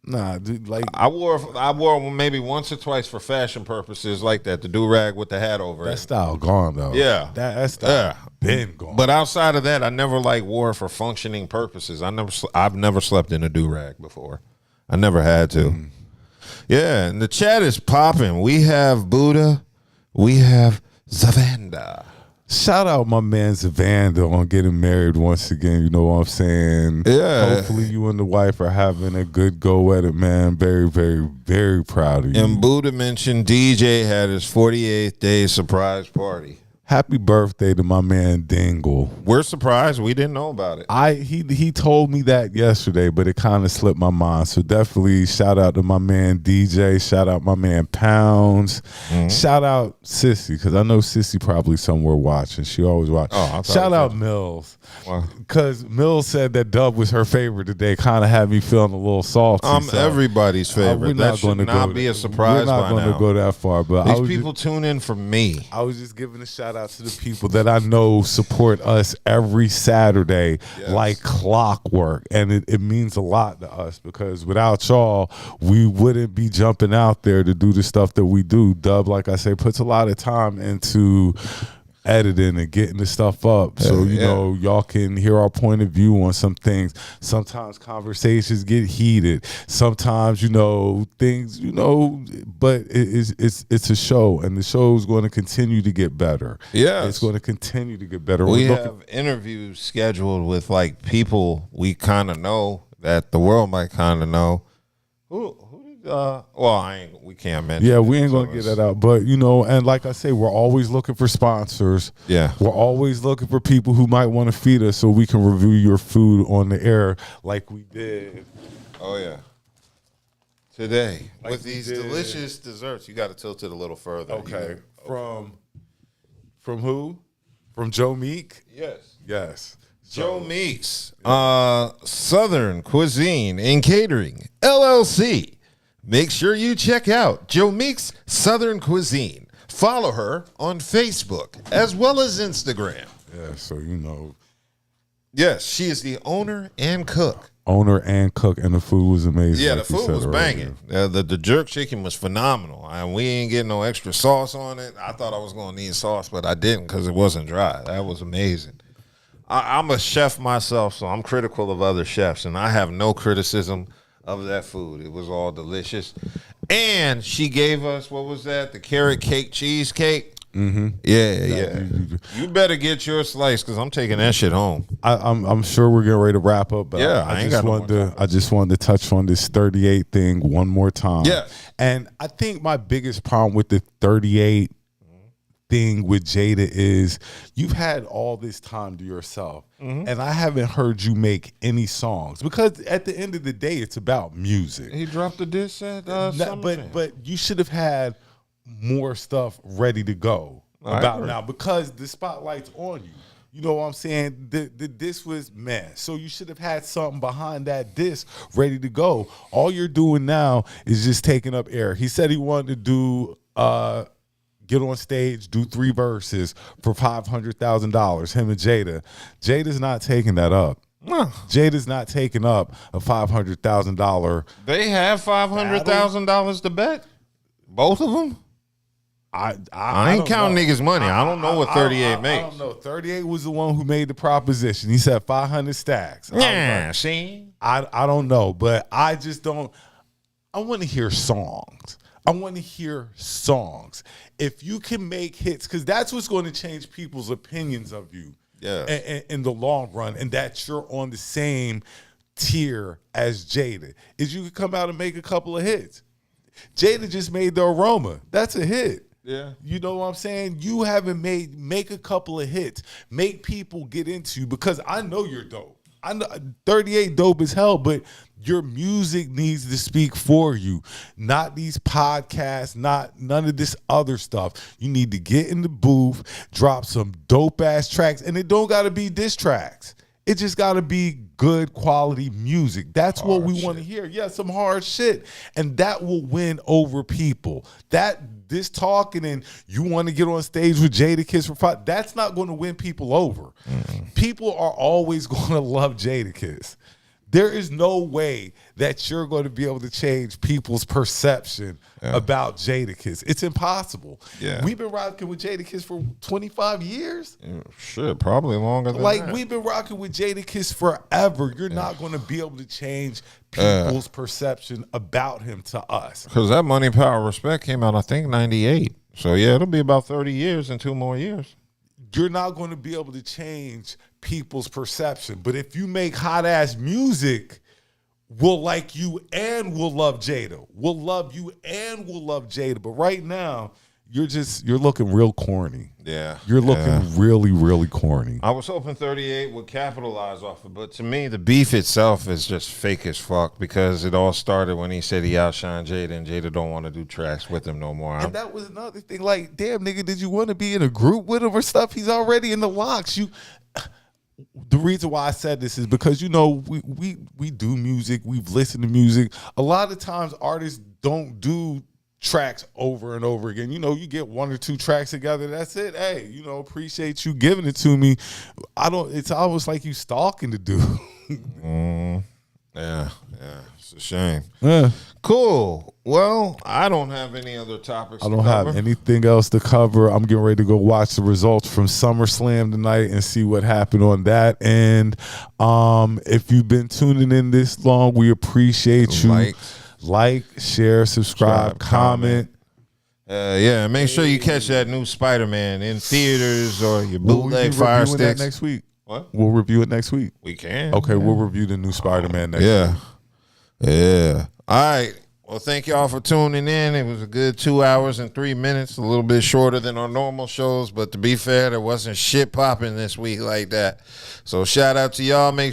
nah, dude, like I wore maybe once or twice for fashion purposes like that. The do-rag with the hat over it. That style gone though. Yeah, that style been gone. But outside of that, I never like wore it for functioning purposes. I've never slept in a do-rag before. I never had to. Yeah, and the chat is popping. We have Buddha. We have Zavanda. Shout out my man Zavanda on getting married once again. You know what I'm saying? Yeah. Hopefully you and the wife are having a good go at it, man. Very, very, very proud of you. And Buddha mentioned DJ had his 48th day surprise party. Happy birthday to my man Dingle. We're surprised. We didn't know about it. He told me that yesterday, but it kind of slipped my mind. So definitely shout out to my man DJ. Shout out my man Pounds. Shout out Sissy, because I know Sissy probably somewhere watching. She always watches. Shout out Mills. Because Mills said that Dub was her favorite today. Kind of had me feeling a little salty. I'm everybody's favorite. That should not be a surprise by now. We're not going to go that far. But these people tune in for me. I was just giving a shout out to the people that I know support us every Saturday like clockwork, and it means a lot to us, because without y'all we wouldn't be jumping out there to do the stuff that we do. Dub, like I say, puts a lot of time into editing and getting the stuff up, so you know, y'all can hear our point of view on some things. Sometimes conversations get heated, sometimes, you know, things, you know, but it's a show, and the show is going to continue to get better. Yeah, it's going to continue to get better. We have interviews scheduled with like people we kind of know that the world might kind of know. We can't mention. Yeah, we ain't gonna get that out. But you know, and like I say, we're always looking for sponsors. Yeah, we're always looking for people who might want to feed us, so we can review your food on the air, like we did. Oh yeah. Today with these delicious desserts, you got to tilt it a little further. Okay. From who? From Joe Meek. Yes. Joe Meeks, Southern Cuisine and Catering, LLC. Make sure you check out Joe Meeks Southern Cuisine, Follow her on Facebook as well as Instagram. Yeah, so you know. Yes, she is the owner and cook. And the food was amazing. Yeah, like the you food said was earlier. banging. The jerk chicken was phenomenal. And we ain't getting no extra sauce on it. I thought I was going to need sauce, but I didn't because it wasn't dry. That was amazing. I'm a chef myself, so I'm critical of other chefs, and I have no criticism of that food. It was all delicious. And she gave us, what was that? The carrot cake cheesecake. Mm-hmm. Yeah. You better get your slice because I'm taking that shit home. I'm sure we're getting ready to wrap up, but Yeah, I ain't just got no wanted to I just wanted to touch on this 38 thing one more time. Yeah. And I think my biggest problem with the 38 thing with Jada is you've had all this time to yourself, and I haven't heard you make any songs because at the end of the day, it's about music. He dropped a diss at but you should have had more stuff ready to go about now because the spotlight's on you. You know what I'm saying? The disc was meh. So you should have had something behind that disc ready to go. All you're doing now is just taking up air. He said he wanted to do get on stage, do 3 verses for $500,000, him and Jada. Jada's not taking that up. Jada's not taking up a $500,000. They have $500,000 to bet? Both of them? I ain't counting niggas' money. I don't know what 38 makes. I don't know. 38 was the one who made the proposition. He said 500 stacks. Yeah, see? I don't know, but I just don't. I want to hear songs. I want to hear songs. If you can make hits, because that's what's going to change people's opinions of you in the long run, and that you're on the same tier as Jada, is you can come out and make a couple of hits. Jada just made The Aroma. That's a hit. Yeah. You know what I'm saying? You haven't make a couple of hits. Make people get into you because I know you're dope. I know 38 dope as hell, but your music needs to speak for you. Not these podcasts, none of this other stuff. You need to get in the booth, drop some dope ass tracks, and it don't gotta be diss tracks. It just gotta be good quality music. That's what we want to hear. Yeah, some hard shit. And that will win over people. This talking and you want to get on stage with Jadakiss for $5, that's not going to win people over. People are always going to love Jadakiss. There is no way that you're going to be able to change people's perception about Jadakiss. It's impossible. Yeah. We've been rocking with Jadakiss for 25 years. Shit, probably longer than that. We've been rocking with Jadakiss forever. You're not going to be able to change people's perception about him to us. Because that Money, Power, Respect came out, I think, 98. So, yeah, it'll be about 30 years and 2 more years. You're not going to be able to change people's perception. But if you make hot-ass music, we'll like you and we'll love Jada. We'll love you and we'll love Jada. But right now, you're looking real corny. Yeah. You're looking really, really corny. I was hoping 38 would capitalize off it, but to me, the beef itself is just fake as fuck because it all started when he said he outshined Jada and Jada don't want to do tracks with him no more. And that was another thing. Like, damn, nigga, did you want to be in a group with him or stuff? He's already in the locks. The reason why I said this is because, you know, we do music. We've listened to music. A lot of times artists don't do tracks over and over again. You know, you get 1 or 2 tracks together. That's it. Hey, you know, appreciate you giving it to me. It's almost like you stalking the dude. Yeah. It's a shame. Yeah. Cool. Well, I don't have any other topics. I don't have anything else to cover. I'm getting ready to go watch the results from SummerSlam tonight and see what happened on that. And if you've been tuning in this long, we appreciate you. Like, share, subscribe, comment. Yeah, make sure you catch that new Spider-Man in theaters or your bootleg Fire Sticks. That next week. What? We'll review it next week. We can. Okay, we'll review the new Spider-Man next week. Yeah. All right. Well, thank y'all for tuning in. It was a good 2 hours and 3 minutes, a little bit shorter than our normal shows. But to be fair, there wasn't shit popping this week like that. So shout out to y'all. Make